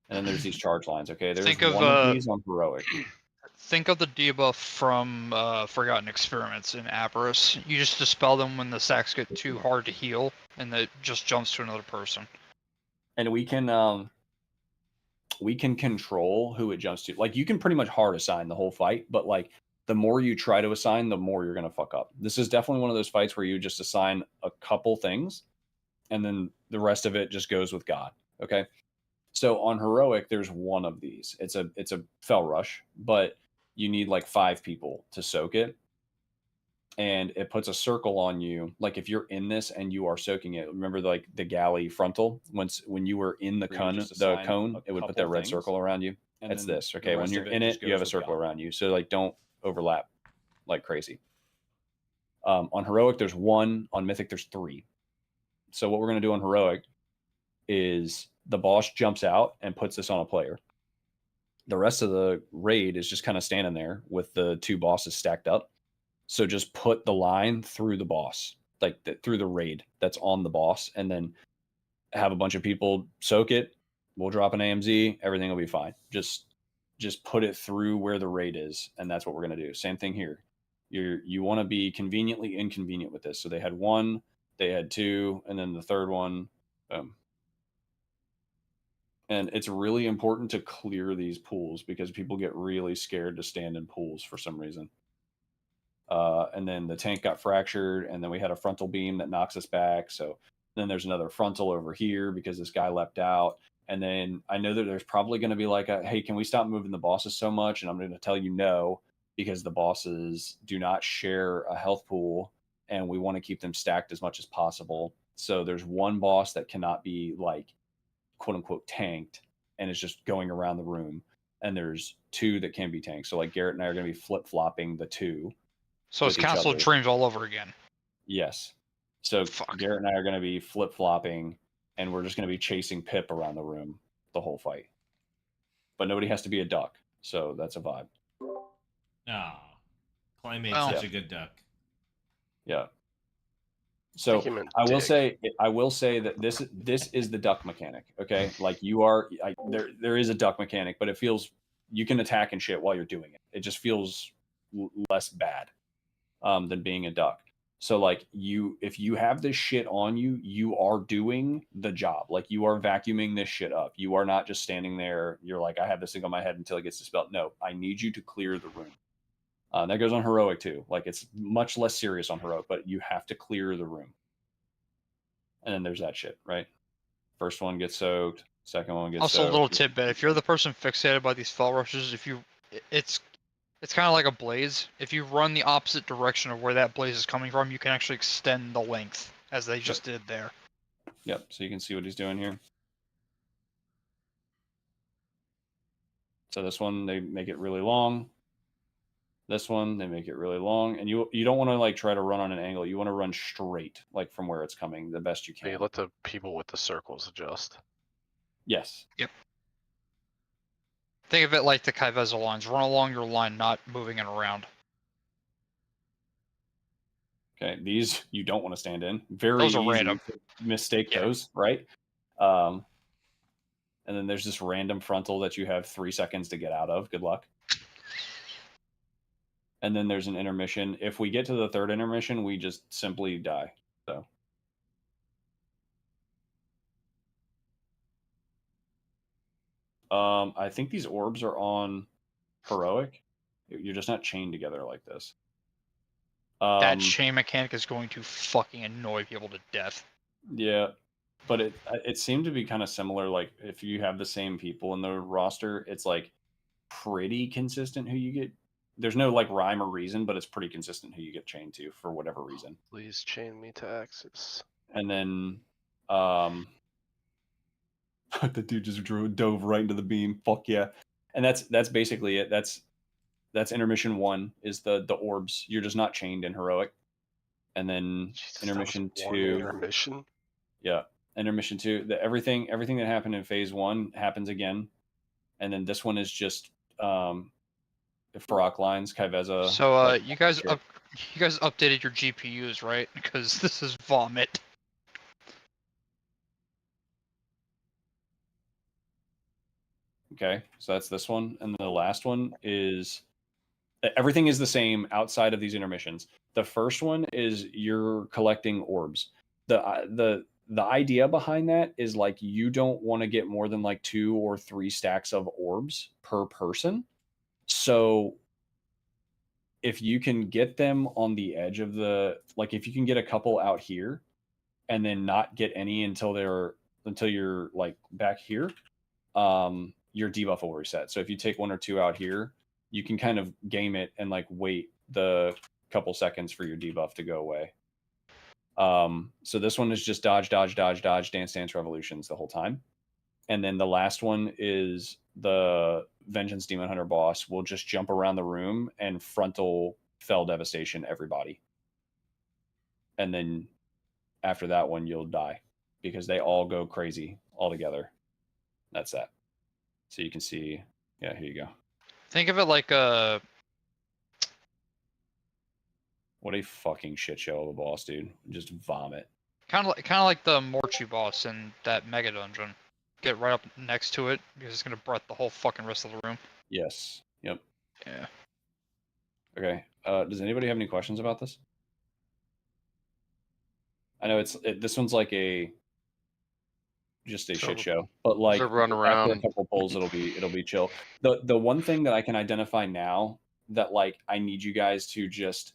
And then there's these charge lines. Okay, there's one of these on Heroic. think of the debuff from Forgotten Experiments in Avarice. You just dispel them when the sacks get too hard to heal, and it just jumps to another person. And we can control who it jumps to. Like, you can pretty much hard assign the whole fight, but like the more you try to assign, the more you're gonna fuck up. This is definitely one of those fights where you just assign a couple things, and then the rest of it just goes with God. Okay. So on heroic, there's one of these. It's a fell rush, but you need like 5 people to soak it, and it puts a circle on you. Like if you're in this and you are soaking it, remember like the galley frontal. When you were in the cone, it would put that red circle around you. It's this. Okay, when you're in it, you have a circle around you. So like don't overlap like crazy. On heroic, there's 1. On mythic, there's 3. So what we're gonna do on heroic is the boss jumps out and puts this on a player. The rest of the raid is just kind of standing there with the 2 bosses stacked up. So just put the line through the boss, like through the raid that's on the boss, and then have a bunch of people soak it. We'll drop an AMZ. Everything will be fine. Just put it through where the raid is, and that's what we're gonna do. Same thing here. You want to be conveniently inconvenient with this. So they had 1, they had 2, and then the third one. And it's really important to clear these pools because people get really scared to stand in pools for some reason. And then the tank got fractured, and then we had a frontal beam that knocks us back. So then there's another frontal over here because this guy leapt out. And then I know that there's probably going to be like hey, can we stop moving the bosses so much? And I'm going to tell you no, because the bosses do not share a health pool, and we want to keep them stacked as much as possible. So there's 1 boss that cannot be like quote unquote tanked, and it's just going around the room. And there's 2 that can be tanked. So like Garrett and I are going to be flip flopping the 2. So it's Castle of Dreams all over again. Yes. So Garrett and I are going to be flip flopping, and we're just going to be chasing Pip around the room the whole fight. But nobody has to be a duck, so that's a vibe. Ah, Clay made such a good duck. Yeah. So I will say that this is the duck mechanic. Okay, like there is a duck mechanic, but it feels you can attack and shit while you're doing it. It just feels less bad than being a duck. So like if you have this shit on you, you are doing the job. Like you are vacuuming this shit up. You are not just standing there. You're like, I have this thing on my head until it gets dispelled. No, I need you to clear the room. That goes on heroic too. Like it's much less serious on heroic, but you have to clear the room. And then there's that shit, right? First one gets soaked. Second one gets soaked. Also, a little tidbit: if you're the person fixated by these fell rushes, it's kind of like a blaze. If you run the opposite direction of where that blaze is coming from, you can actually extend the length, as they just did there. Yep. So you can see what he's doing here. So this one, they make it really long. This one, they make it really long. And you don't want to like try to run on an angle. You want to run straight, like from where it's coming, the best you can. You let the people with the circles adjust. Yes. Yep. Think of it like the Kai'Veza lines. Run along your line, not moving it around. Okay, these you don't want to stand in. Very those are easy random. to mistake those, right? And then there's this random frontal that you have 3 seconds to get out of. Good luck. And then there's an intermission. If we get to the 3rd intermission, we just simply die. So. I think these orbs are on heroic. You're just not chained together like this. That chain mechanic is going to fucking annoy people to death. Yeah, but it seemed to be kind of similar. Like if you have the same people in the roster, it's like pretty consistent who you get. There's no like rhyme or reason, but it's pretty consistent who you get chained to for whatever reason. Please chain me to Axis. And then the dude just dove right into the beam. Fuck yeah. And that's basically it. That's intermission 1 is the orbs. You're just not chained in heroic. And then intermission 2. Intermission? Yeah. Intermission 2. Everything that happened in phase 1 happens again. And then this one is just Farrak lines, Kai'Veza. So you guys updated your GPUs, right? Because this is vomit. Okay, so that's this one, and the last one is Everything is the same outside of these intermissions. The first one is you're collecting orbs. The idea behind that is like you don't want to get more than like 2 or 3 stacks of orbs per person. So if you can get them on the edge of the, like if you can get a couple out here and then not get any until you're like back here, your debuff will reset. So if you take 1 or 2 out here, you can kind of game it and like wait the couple seconds for your debuff to go away. So this one is just dodge, dodge, dodge, dodge, dance, dance, revolutions the whole time. And then the last one is the Vengeance Demon Hunter boss will just jump around the room and frontal fell devastation everybody. And then after that one, you'll die because they all go crazy all together. That's that. So you can see, yeah, here you go. Think of it like a. What a fucking shit show of a boss, dude. Just vomit. Kind of like the Morchu boss in that mega dungeon. Get right up next to it because it's gonna breath the whole fucking rest of the room. Yes. Yep. Yeah. Okay. Does anybody have any questions about this? I know this one's like just a shit show, but like run after around. a couple pulls, it'll be chill. The one thing that I can identify now that like I need you guys to just,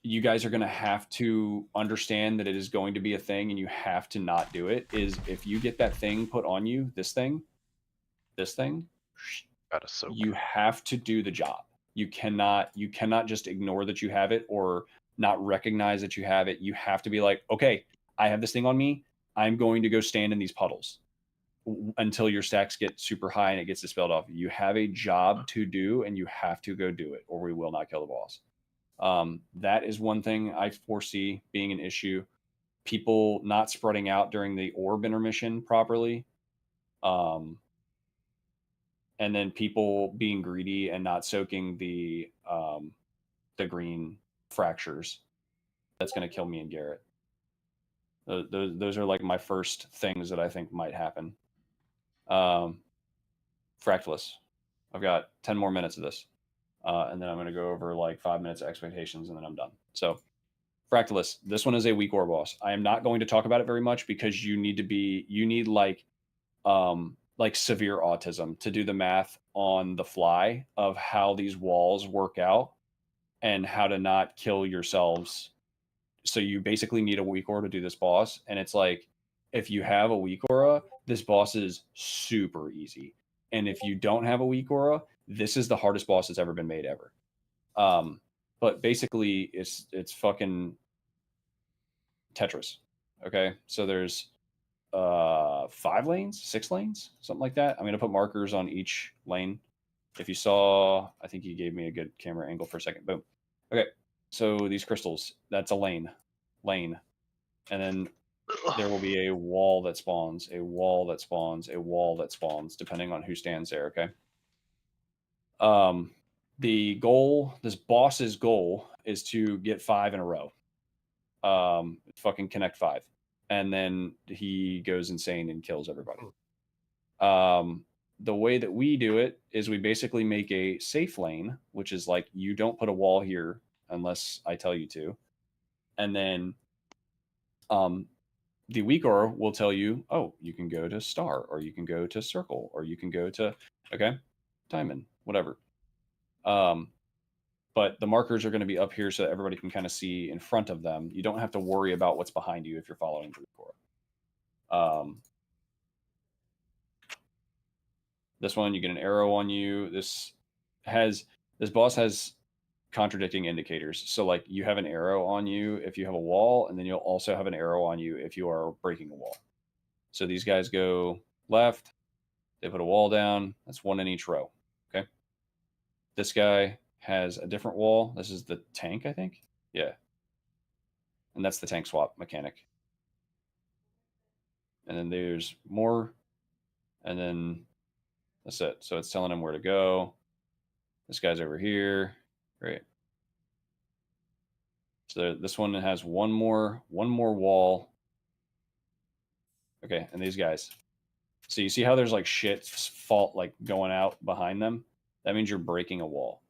you guys are going to have to understand that it is going to be a thing and you have to not do it, is if you get that thing put on you, this thing, you have to do the job. You cannot just ignore that you have it or not recognize that you have it. You have to be like, okay, I have this thing on me. I'm going to go stand in these puddles until your stacks get super high and it gets dispelled off. You have a job to do and you have to go do it or we will not kill the boss. That is one thing I foresee being an issue. People not spreading out during the orb intermission properly. And then people being greedy and not soaking the green fractures. That's going to kill me and Garrett. Those are like my first things that I think might happen. Fractalus. I've got 10 more minutes of this. And then I'm going to go over like 5 minutes of expectations and then I'm done. So Fractalus, this one is a weak ore boss. I am not going to talk about it very much because you need like severe autism to do the math on the fly of how these walls work out and how to not kill yourselves. So you basically need a weak aura to do this boss. And it's like, if you have a weak aura, this boss is super easy. And if you don't have a weak aura, this is the hardest boss that's ever been made ever. But basically it's fucking Tetris. Okay. So there's 5 lanes, 6 lanes, something like that. I'm going to put markers on each lane. If you saw, I think you gave me a good camera angle for a second. Boom. Okay. So these crystals, that's a lane. And then there will be a wall that spawns, a wall that spawns, a wall that spawns, depending on who stands there, okay? The goal, this boss's goal, is to get 5 in a row. Fucking connect 5. And then he goes insane and kills everybody. The way that we do it is we basically make a safe lane, which is like you don't put a wall here unless I tell you to. And then the weak aura will tell you, oh, you can go to star, or you can go to circle, or you can go to, okay, diamond, whatever. But the markers are going to be up here so that everybody can kind of see in front of them. You don't have to worry about what's behind you if you're following the weak aura. This one, you get an arrow on you. This boss has contradicting indicators. So like you have an arrow on you if you have a wall, and then you'll also have an arrow on you if you are breaking a wall. So these guys go left, they put a wall down, that's 1 in each row. Okay. This guy has a different wall. This is the tank, I think. Yeah. And that's the tank swap mechanic. And then there's more. And then that's it. So it's telling him where to go. This guy's over here. Great. So this one has one more wall. Okay, and these guys. So you see how there's like shit fault like going out behind them? That means you're breaking a wall.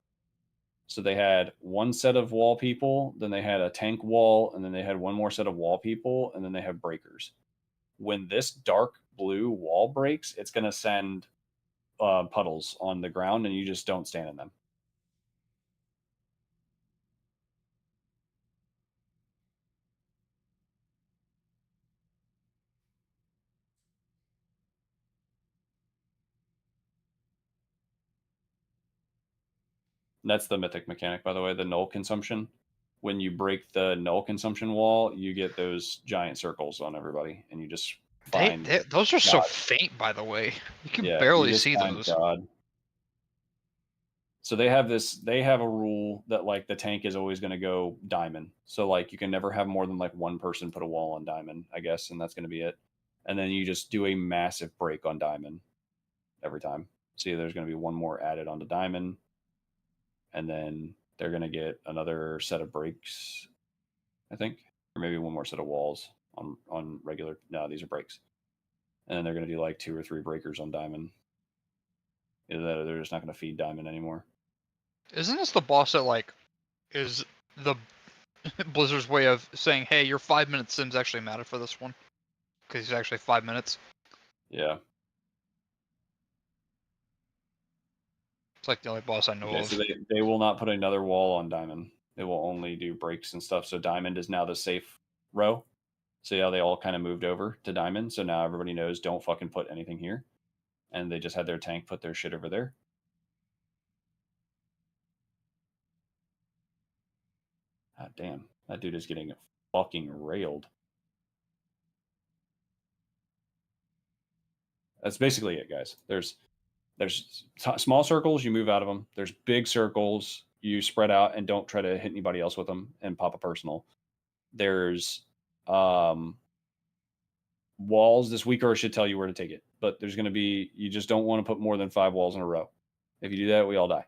So they had one set of wall people, then they had a tank wall, and then they had one more set of wall people, and then they have breakers. When this dark blue wall breaks, it's going to send puddles on the ground, and you just don't stand in them. That's the mythic mechanic, by the way, the null consumption. When you break the null consumption wall, you get those giant circles on everybody, and you just find those are so God. faint, by the way. You can Yeah, barely you just see find those. God. So they have a rule that like the tank is always going to go diamond. So like you can never have more than like one person put a wall on diamond, I guess, and that's going to be it. And then you just do a massive break on diamond every time. See, there's going to be one more added onto diamond, and then they're going to get another set of breaks, I think, or maybe one more set of walls on regular. No, these are breaks, and then they're going to do like 2 or 3 breakers on diamond. Either that, or they're just not going to feed diamond anymore. Isn't this the boss that like is the Blizzard's way of saying, "Hey, your 5-minute sims actually matter for this one," because he's actually 5 minutes. Yeah. It's like the only boss I know Okay, of. so they will not put another wall on diamond. They will only do breaks and stuff. So diamond is now the safe row. See how they all kind of moved over to diamond. So now everybody knows don't fucking put anything here. And they just had their tank put their shit over there. God damn, that dude is getting fucking railed. That's basically it, guys. There's small circles, you move out of them. There's big circles, you spread out and don't try to hit anybody else with them and pop a personal. There's walls. This weaker should tell you where to take it, but there's going to be, you just don't want to put more than 5 walls in a row. If you do that, we all die.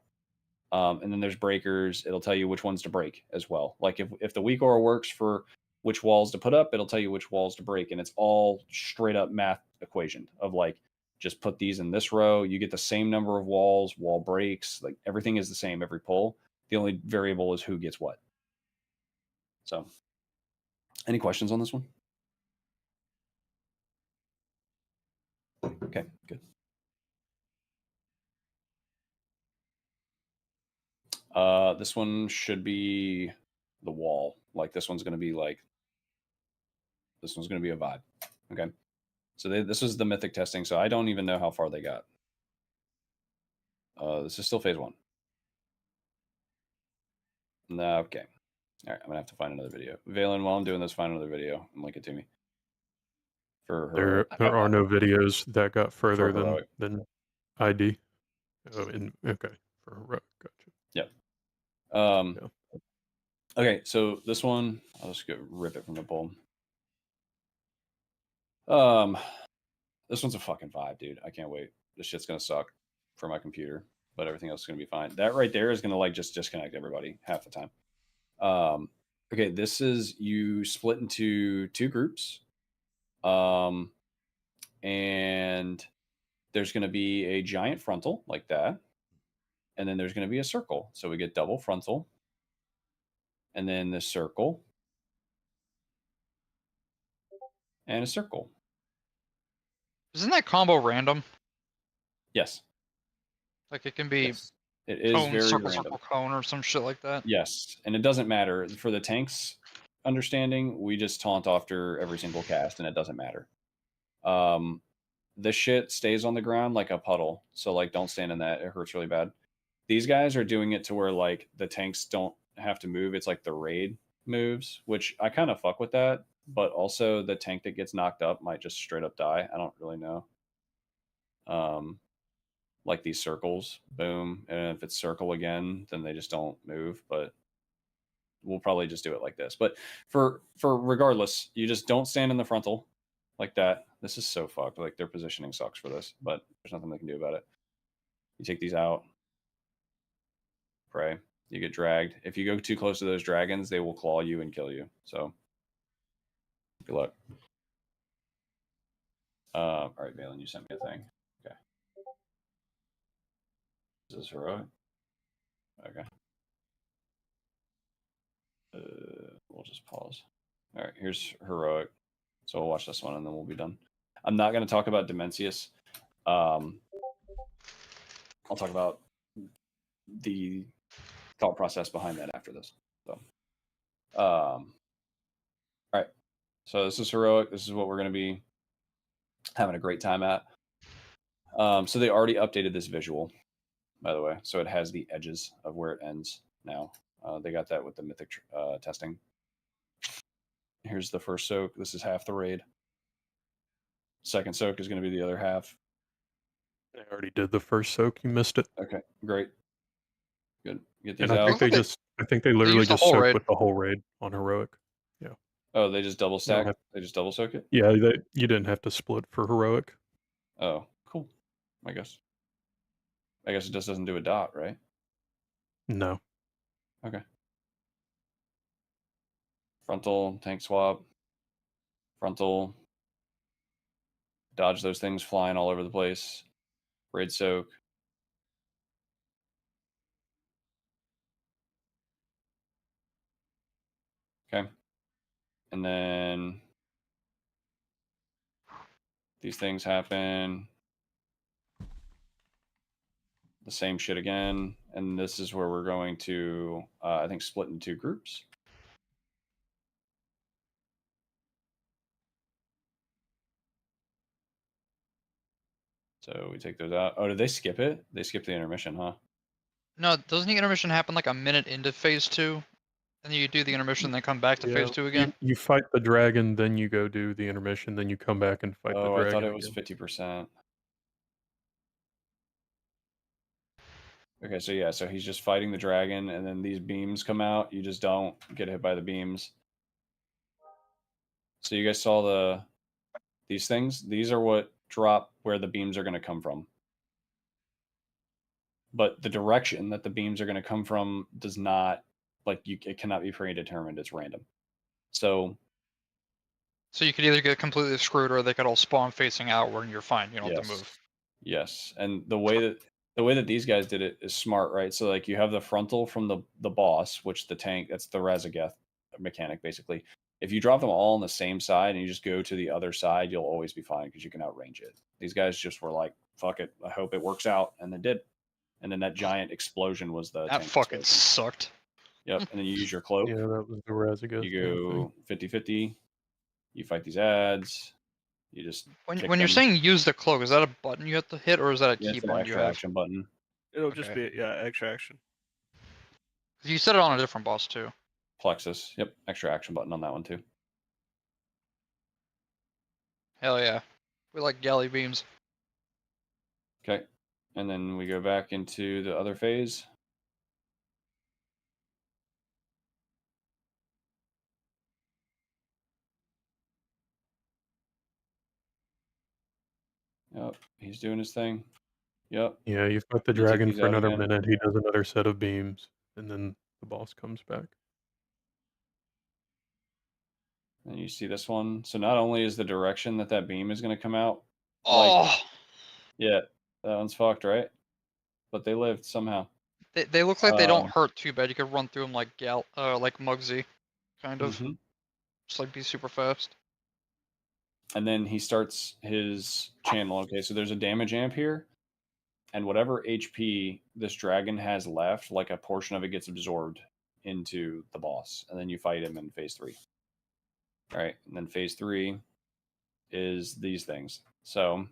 And then there's breakers. It'll tell you which ones to break as well. Like if the weak aura works for which walls to put up, it'll tell you which walls to break. And it's all straight up math equation of like, just put these in this row. You get the same number of walls, wall breaks. Like everything is the same every pull. The only variable is who gets what. So, any questions on this one? Okay, good. This one should be the wall. Like this one's going to be like, this one's going to be a vibe. Okay. So this is the mythic testing. So I don't even know how far they got. This is still phase 1. No, okay. All right. I'm going to have to find another video. Valen, while I'm doing this, find another video and link it to me. For her. There are no videos that got further heroic. than ID. Okay. For heroic. Gotcha. Yep. Yeah. Okay, so this one, I'll just rip it from the poll. This one's a fucking vibe, dude. I can't wait. This shit's gonna suck for my computer, but everything else is gonna be fine. That right there is gonna like just disconnect everybody half the time. Okay, this is you split into 2 groups. And there's gonna be a giant frontal like that. And then there's gonna be a circle. So we get double frontal. And then the circle. And a circle. Isn't that combo random? Yes. Like it can be It is cone, very circle, random. circle, cone, or some shit like that. Yes, and it doesn't matter for the tanks. Understanding, we just taunt after every single cast, and it doesn't matter. This shit stays on the ground like a puddle, so like don't stand in that. It hurts really bad. These guys are doing it to where like the tanks don't have to move. It's like the raid moves, which I kind of fuck with that. But also the tank that gets knocked up might just straight up die. I don't really know. Like these circles, boom, and if it's circle again, then they just don't move. But we'll probably just do it like this. But for regardless, you just don't stand in the frontal like that. This is so fucked. Like their positioning sucks for this, but there's nothing they can do about it. You take these out, pray. You get dragged. If you go too close to those dragons, they will claw you and kill you. So good luck. All right, Valen, you sent me a thing. Okay. Is this heroic? Okay. we'll just pause. All right, here's heroic. So we'll watch this one and then we'll be done. I'm not going to talk about Dimensius. I'll talk about the thought process behind that after this. So, all right. So this is heroic. This is what we're going to be having a great time at. So they already updated this visual, by the way. So it has the edges of where it ends now. They got that with the mythic testing. Here's the first soak. This is half the raid. Second soak is going to be the other half. They already did the first soak. You missed it. Okay, great. Good. Get these And I out. think they literally used the just whole soak raid. with the whole raid on heroic. Yeah. Oh, they just double You don't stack? have- They just double soak it? Yeah, you didn't have to split for heroic. Oh, cool. I guess it just doesn't do a dot, right? No. Okay. Frontal, tank swap. Frontal. Dodge those things flying all over the place. Raid soak. Okay. And then these things happen. The same shit again. And this is where we're going to, I think, split into 2 groups. So we take those out. Oh, did they skip it? They skipped the intermission, huh? No, doesn't the intermission happen like a minute into phase 2? And then you do the intermission, then come back to phase 2 again? You fight the dragon, then you go do the intermission, then you come back and fight the Oh, dragon. I thought it was again. 50%. Okay, so yeah, so he's just fighting the dragon, and then these beams come out. You just don't get hit by the beams. So you guys saw these things? These are what drop where the beams are going to come from. But the direction that the beams are going to come from does not, it cannot be predetermined. It's random. So you could either get completely screwed, or they could all spawn facing outward, and you're fine. You don't have to move. Yes, and the way that these guys did it is smart, right? So like you have the frontal from the boss, which the tank, that's the Razageth mechanic basically. If you drop them all on the same side and you just go to the other side, you'll always be fine because you can outrange it. These guys just were like, "Fuck it, I hope it works out," and they did. And then that giant explosion was the That tank fucking explosion. sucked. Yep, and then you use your cloak. Yeah, that was the Razageth. You go 50-50. You fight these ads. You just When you're saying use the cloak, is that a button you have to hit, or is that a yeah, key it's an button you extra have? action button. It'll just be extra action. You said it on a different boss too. Plexus. Yep, extra action button on that one too. Hell yeah, we like galley beams. Okay, and then we go back into the other phase. Yep, he's doing his thing. Yep. Yeah, you fight the You take dragon these for out another again. minute. He does another set of beams, and then the boss comes back. And you see this one. So not only is the direction that beam is going to come out, Oh, yeah, that one's fucked, right? But they lived somehow. they look like they don't hurt too bad. You could run through them like like Muggsy, kind of. Mhm. Just like be super fast. And then he starts his channel. Okay, so there's a damage amp here, and whatever HP this dragon has left, like a portion of it gets absorbed into the boss, and then you fight him in phase 3. All right, and then phase 3 is these things. So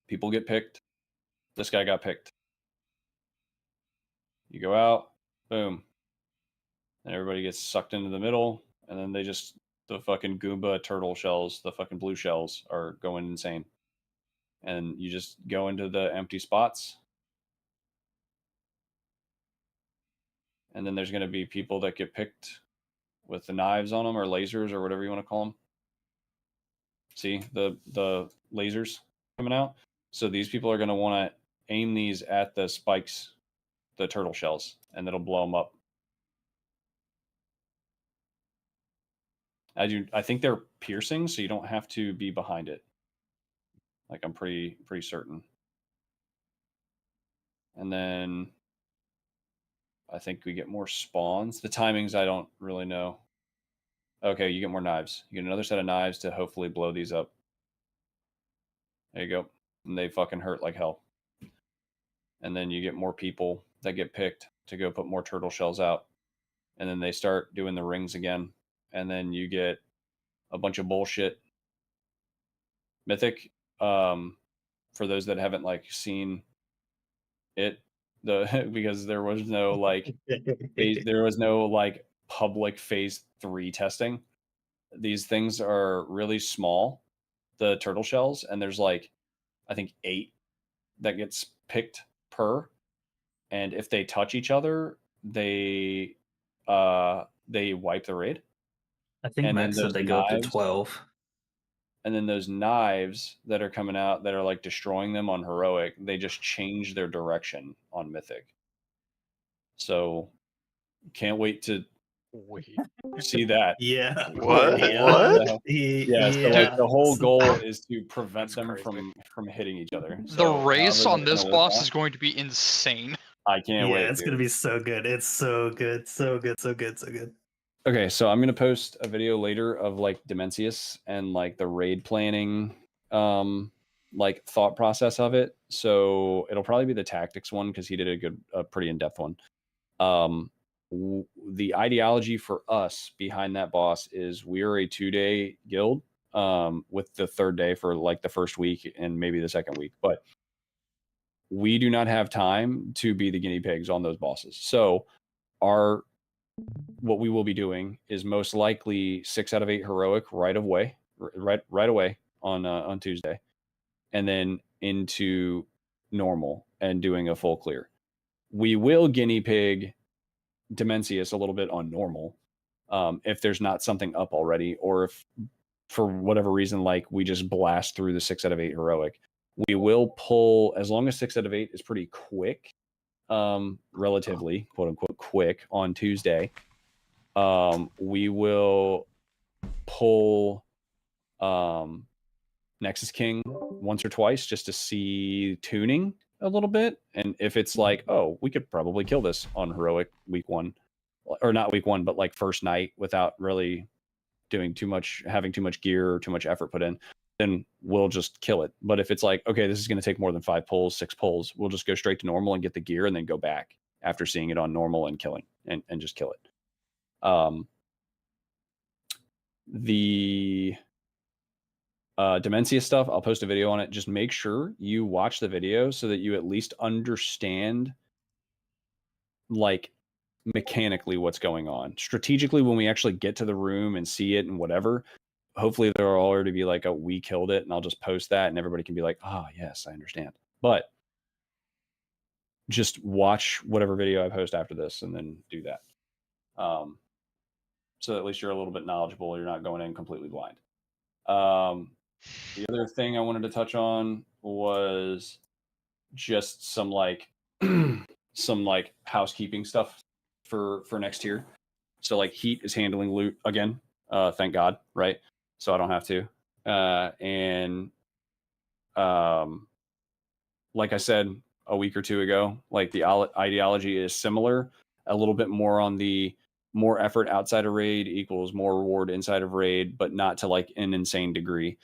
people get picked. This guy got picked. You go out, boom, and everybody gets sucked into the middle, and then the fucking Goomba turtle shells, the fucking blue shells, are going insane. And you just go into the empty spots. And then there's going to be people that get picked with the knives on them, or lasers, or whatever you want to call them. See the lasers coming out? So these people are going to want to aim these at the spikes, the turtle shells, and it'll blow them up. I think they're piercing, so you don't have to be behind it. Like, I'm pretty certain. And then I think we get more spawns. The timings I don't really know. Okay, you get more knives. You get another set of knives to hopefully blow these up. There you go. And they fucking hurt like hell. And then you get more people that get picked to go put more turtle shells out. And then they start doing the rings again. And then you get a bunch of bullshit. Mythic, for those that haven't like seen it, because there was no like there was no like public phase 3 testing. These things are really small, the turtle shells, and there's like I think 8 that gets picked per, and if they touch each other, they wipe the raid. I think And Max then said those they go up to knives, 12. and then those knives that are coming out that are like destroying them on heroic, they just change their direction on mythic. So can't wait to Wait. see that. Yeah. What? Yeah. What? Yeah, so like the whole goal is to prevent them crazy. from hitting each other. The So race however on that's this gonna work boss out, is going to be insane. I can't wait. It's dude. gonna be so good. It's so good. So good. So good. So good. Okay, so I'm gonna post a video later of like Dimensius and like the raid planning, like thought process of it. So it'll probably be the tactics one because he did a pretty in-depth one. The ideology for us behind that boss is we're a 2-day guild, with the 3rd day for like the first week and maybe the 2nd week, but we do not have time to be the guinea pigs on those bosses. So what we will be doing is most likely 6 out of 8 heroic right away on Tuesday, and then into normal and doing a full clear. We will guinea pig Dimensius a little bit on normal, if there's not something up already, or if for whatever reason like we just blast through the 6 out of 8 heroic. We will pull, as long as 6 out of 8 is pretty quick, relatively quote unquote quick on Tuesday. We will pull Nexus King once or twice just to see tuning a little bit. And if it's like, oh, we could probably kill this on heroic week 1, or not week 1, but like first night without really doing too much, having too much gear or too much effort put in, then we'll just kill it. But if it's like, okay, this is going to take more than 5 pulls, 6 pulls, we'll just go straight to normal and get the gear and then go back after seeing it on normal and killing and just kill it. The Demencia stuff, I'll post a video on it. Just make sure you watch the video so that you at least understand like mechanically what's going on. Strategically, when we actually get to the room and see it and whatever, hopefully there will already be like a we killed it, and I'll just post that and everybody can be like, ah, oh, yes, I understand. But just watch whatever video I post after this and then do that. So at least you're a little bit knowledgeable. You're not going in completely blind. The other thing I wanted to touch on was just some like some like housekeeping stuff for next year. So like Heat is handling loot again. Thank God, right? So I don't have to. And like I said a week or two ago, like the ideology is similar, a little bit more on the more effort outside of raid equals more reward inside of raid, but not to like an insane degree.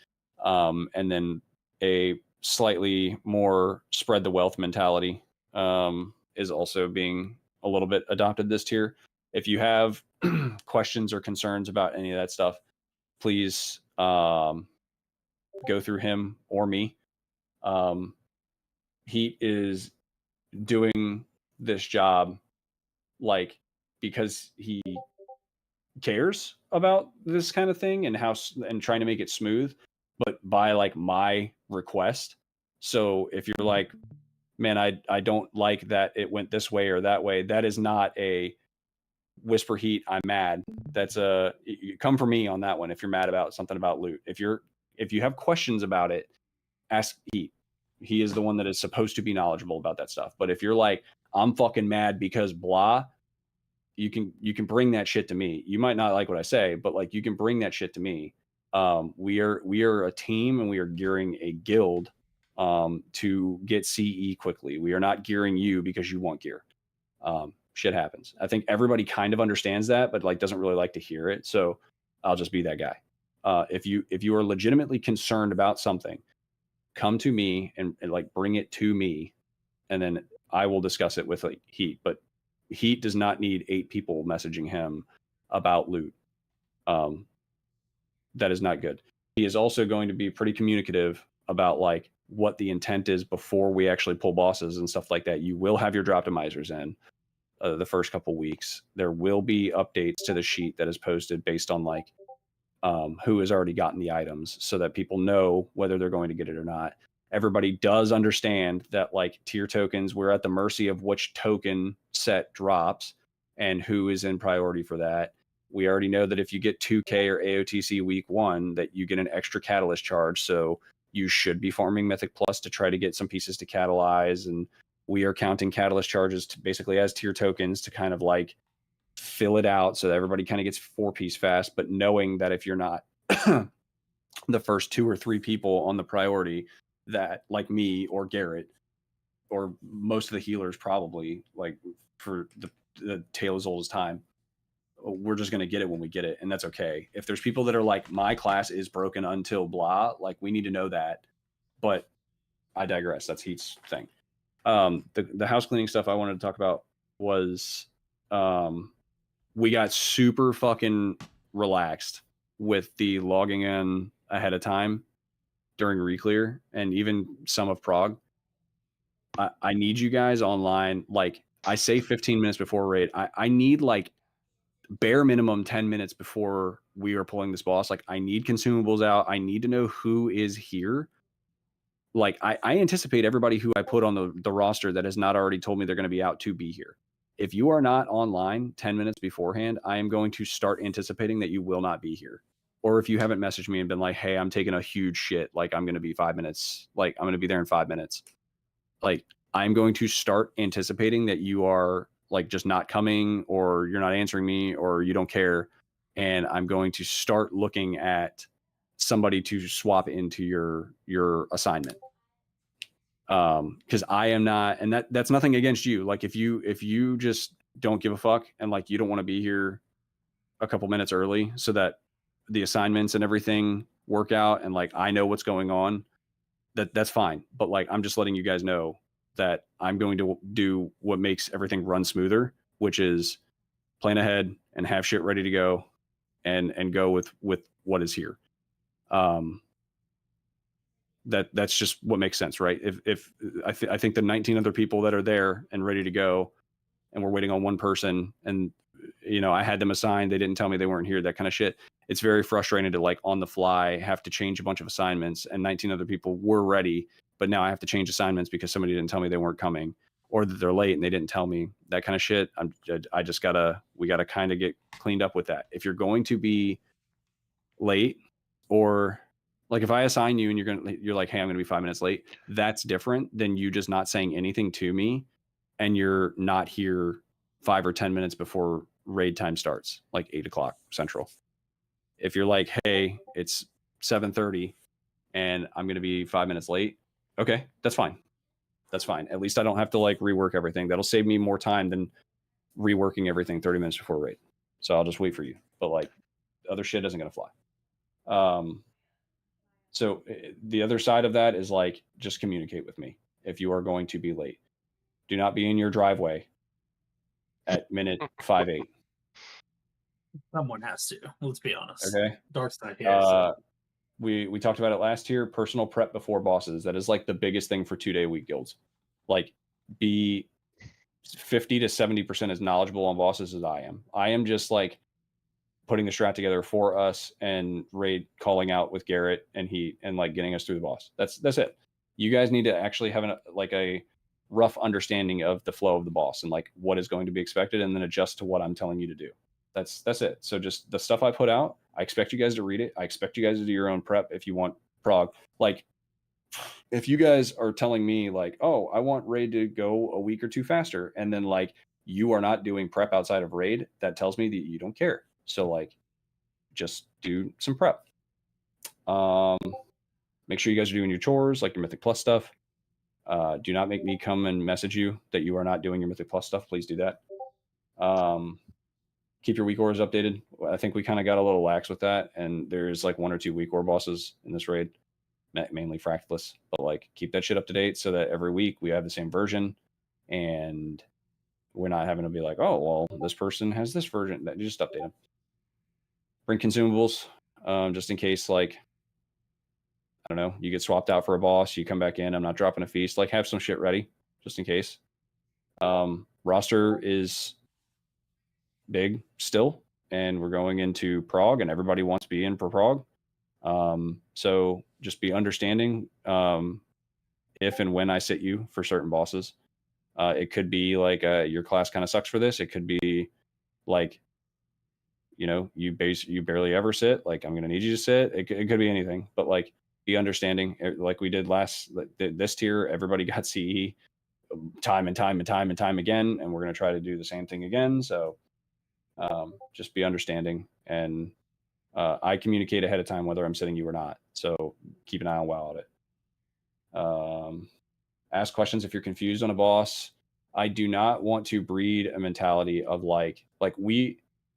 And then a slightly more spread the wealth mentality is also being a little bit adopted this tier. If you have questions or concerns about any of that stuff, please go through him or me. Heat is doing this job like because he cares about this kind of thing and and trying to make it smooth, but by like my request. So if you're like, man, I don't like that it went this way or that way, that is not a whisper Heat, I'm mad. That's you come for me on that one if you're mad about something about loot. If you have questions about it, ask Heat. He is the one that is supposed to be knowledgeable about that stuff. But if you're like, I'm fucking mad because blah, you can bring that shit to me. You might not like what I say, but like you can bring that shit to me. We are a team and we are gearing a guild to get CE quickly. We are not gearing you because you want gear. shit happens. I think everybody kind of understands that, but like doesn't really like to hear it. So I'll just be that guy. If you are legitimately concerned about something, come to me and like bring it to me, and then I will discuss it with like Heat. But Heat does not need 8 people messaging him about loot. That is not good. He is also going to be pretty communicative about like what the intent is before we actually pull bosses and stuff like that. You will have your drop demisers in the first couple weeks. There will be updates to the sheet that is posted based on like who has already gotten the items, so that people know whether they're going to get it or not. Everybody does understand that like tier tokens, we're at the mercy of which token set drops and who is in priority for that. We already know that if you get 2K or AOTC week 1, that you get an extra catalyst charge. So you should be farming Mythic Plus to try to get some pieces to catalyze. And we are counting catalyst charges to basically as tier tokens to kind of like fill it out so that everybody kind of gets 4-piece fast. But knowing that if you're not the first 2 or 3 people on the priority, that like me or Garrett or most of the healers probably, like for the tale as old as time, we're just going to get it when we get it, and that's okay. If there's people that are like, my class is broken until blah, like we need to know that. But I digress. That's Heat's thing. The house cleaning stuff I wanted to talk about was we got super fucking relaxed with the logging in ahead of time during Reclear and even some of Prague. I need you guys online. Like I say 15 minutes before raid. I need like bare minimum 10 minutes before we are pulling this boss. Like I need consumables out. I need to know who is here. Like I anticipate everybody who I put on the roster that has not already told me they're going to be out to be here. If you are not online 10 minutes beforehand, I am going to start anticipating that you will not be here. Or if you haven't messaged me and been like, hey, I'm taking a huge shit, like I'm going to be 5 minutes, like I'm going to be there in 5 minutes. Like I'm going to start anticipating that you are like just not coming, or you're not answering me, or you don't care. And I'm going to start looking at somebody to swap into your assignment. Because I am not, and that's nothing against you. Like if you just don't give a fuck and like you don't want to be here a couple minutes early so that the assignments and everything work out and like I know what's going on, that's fine. But like I'm just letting you guys know that I'm going to do what makes everything run smoother, which is plan ahead and have shit ready to go and go with what is here. That's just what makes sense, right? If I think the 19 other people that are there and ready to go, and we're waiting on one person, and you know I had them assigned, they didn't tell me they weren't here, that kind of shit. It's very frustrating to like on the fly have to change a bunch of assignments, and 19 other people were ready, but now I have to change assignments because somebody didn't tell me they weren't coming, or that they're late and they didn't tell me. That kind of shit. We gotta kind of get cleaned up with that. If you're going to be late, or like if I assign you and you're like, hey, I'm gonna be 5 minutes late, that's different than you just not saying anything to me and you're not here 5 or 10 minutes before raid time starts, like 8 o'clock Central. If you're like, hey, it's 7:30 and I'm gonna be 5 minutes late, okay, that's fine. That's fine. At least I don't have to like rework everything. That'll save me more time than reworking everything 30 minutes before raid. So I'll just wait for you. But like other shit isn't gonna fly. So the other side of that is like, just communicate with me if you are going to be late. Do not be in your driveway at minute 5-8. Someone has to. Let's be honest. Okay. Dark side here. So. We talked about it last year. Personal prep before bosses. That is like the biggest thing for 2-day week guilds. Like be 50 to 70% as knowledgeable on bosses as I am. I am just like putting the strat together for us and raid calling out with Garrett and Heat and like getting us through the boss. That's it. You guys need to actually have a rough understanding of the flow of the boss and like what is going to be expected, and then adjust to what I'm telling you to do. That's it. So just the stuff I put out, I expect you guys to read it. I expect you guys to do your own prep if you want Prague. Like if you guys are telling me like, oh, I want raid to go a week or two faster, and then like you are not doing prep outside of raid, that tells me that you don't care. So like just do some prep. Make sure you guys are doing your chores, like your Mythic Plus stuff. Do not make me come and message you that you are not doing your Mythic Plus stuff. Please do that. Keep your weak ores updated. I think we kind of got a little lax with that, and there's like 1 or 2 weak ore bosses in this raid, mainly Fractalus. But like, keep that shit up to date so that every week we have the same version, and we're not having to be like, oh, well, this person has this version. That you just update them. Bring consumables, just in case, like, I don't know, you get swapped out for a boss, you come back in, I'm not dropping a feast. Like, have some shit ready, just in case. Roster is big still, and we're going into Prague, and everybody wants to be in for Prague. So just be understanding if and when I sit you for certain bosses. It could be like your class kind of sucks for this. It could be like, you know, you barely ever sit. Like, I'm going to need you to sit. It could be anything, but like, be understanding. Like we did this tier, everybody got CE time and time again, and we're going to try to do the same thing again. So just be understanding, and I communicate ahead of time whether I'm sitting you or not. So keep an eye on WoW Audit. Ask questions if you're confused on a boss. I do not want to breed a mentality of like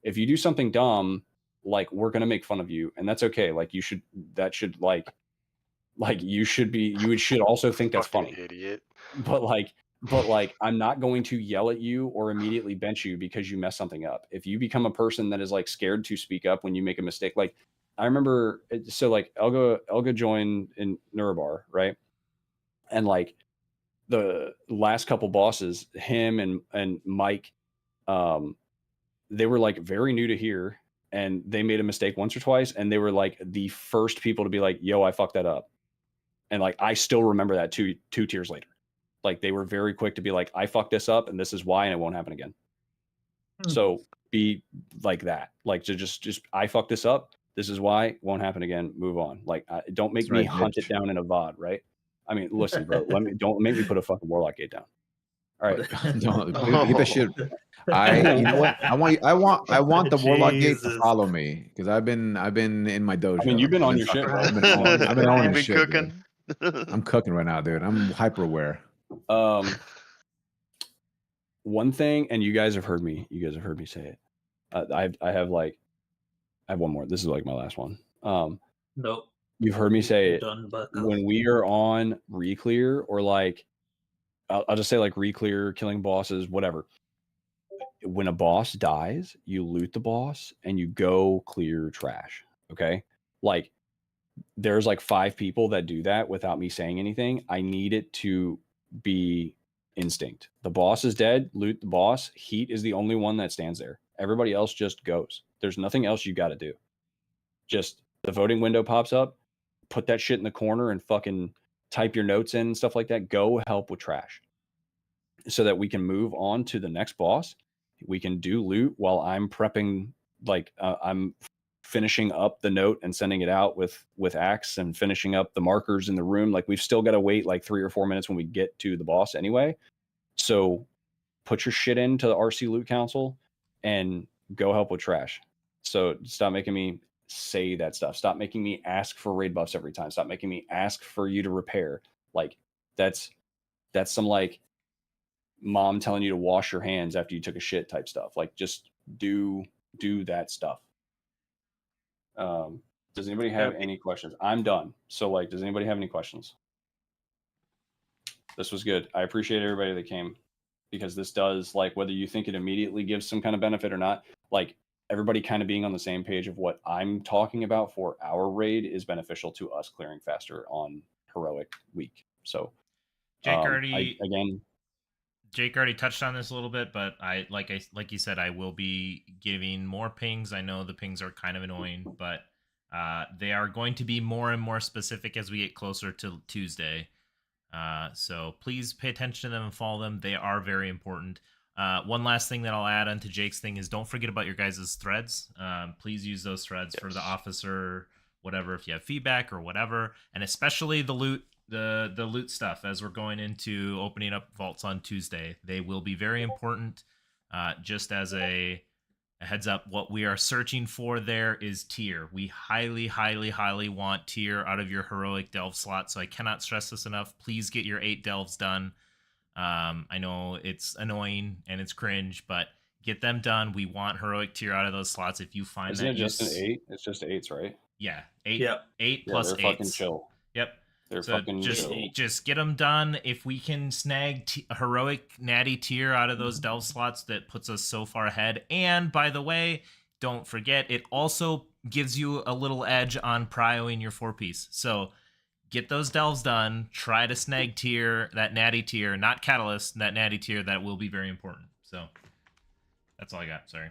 if you do something dumb, like, we're gonna make fun of you, and that's okay. Like, you should also think that's funny. Idiot. But I'm not going to yell at you or immediately bench you because you mess something up. If you become a person that is like scared to speak up when you make a mistake, like I remember, so like Elga joined in Nurabar, right? And like the last couple bosses, him and Mike, they were like very new to here, and they made a mistake once or twice, and they were like the first people to be like, yo, I fucked that up. And like, I still remember that two tiers later. Like, they were very quick to be like, I fucked this up and this is why, and it won't happen again. So be like that. Like, to just I fucked this up. This is why, it won't happen again. Move on. Like, don't make me hunt it down in a VOD, right? I mean, listen, bro, don't make me put a fucking Warlock gate down. All right. Don't get that shit. You know what? I want the Warlock gate to follow me, because I've been in my dojo. I mean, you've been on your shit, bro. I've been on your shit, cooking. I'm cooking right now, dude. I'm hyper aware. One thing, and you guys have heard me say it. I have one more. This is like my last one. Nope. You've heard me say it. Done, but when we are on reclear, or like, I'll just say like reclear, killing bosses, whatever. When a boss dies, you loot the boss and you go clear trash. Okay. Like, there's like 5 people that do that without me saying anything. I need it to be instinct. The boss is dead, loot the boss. Heat is the only one that stands there. Everybody else just goes. There's nothing else you got to do. Just the voting window pops up, put that shit in the corner and fucking type your notes in and stuff like that. Go help with trash so that we can move on to the next boss. We can do loot while I'm prepping, like I'm finishing up the note and sending it out with Axe and finishing up the markers in the room. Like, we've still got to wait like 3 or 4 minutes when we get to the boss anyway. So put your shit into the RC Loot Council and go help with trash. So stop making me say that stuff. Stop making me ask for raid buffs every time. Stop making me ask for you to repair. Like, that's some like mom telling you to wash your hands after you took a shit type stuff. Like, just do that stuff. Does anybody have any questions? I'm done. So like, does anybody have any questions? This was good. I appreciate everybody that came, because this does, like, whether you think it immediately gives some kind of benefit or not, like, everybody kind of being on the same page of what I'm talking about for our raid is beneficial to us clearing faster on heroic week. So Jake already touched on this a little bit, but like you said, I will be giving more pings. I know the pings are kind of annoying, but they are going to be more and more specific as we get closer to Tuesday. So please pay attention to them and follow them. They are very important. One last thing that I'll add onto Jake's thing is, don't forget about your guys' threads. Please use those threads for the officer, whatever, if you have feedback or whatever, and especially the loot. The loot stuff as we're going into opening up vaults on Tuesday. They will be very important. Just as a heads up, what we are searching for there is tier. We highly want tier out of your heroic delve slot, so I cannot stress this enough. Please get your 8 delves done. I know it's annoying and it's cringe, but Get them done. We want heroic tier out of those slots. If you find Isn't that it just use... an 8? It's just 8s, right? Yeah, 8. Yep. 8 Yeah, plus they're 8s. fucking chill. Yep. They're So fucking just chill. just get them done. If we can snag heroic natty tier out of those delve slots, that puts us so far ahead. And by the way, don't forget, it also gives you a little edge on prioing your 4-piece. So get those delves done. Try to snag tier, that natty tier, not catalyst, that natty tier. That will be very important. So that's all I got. Sorry.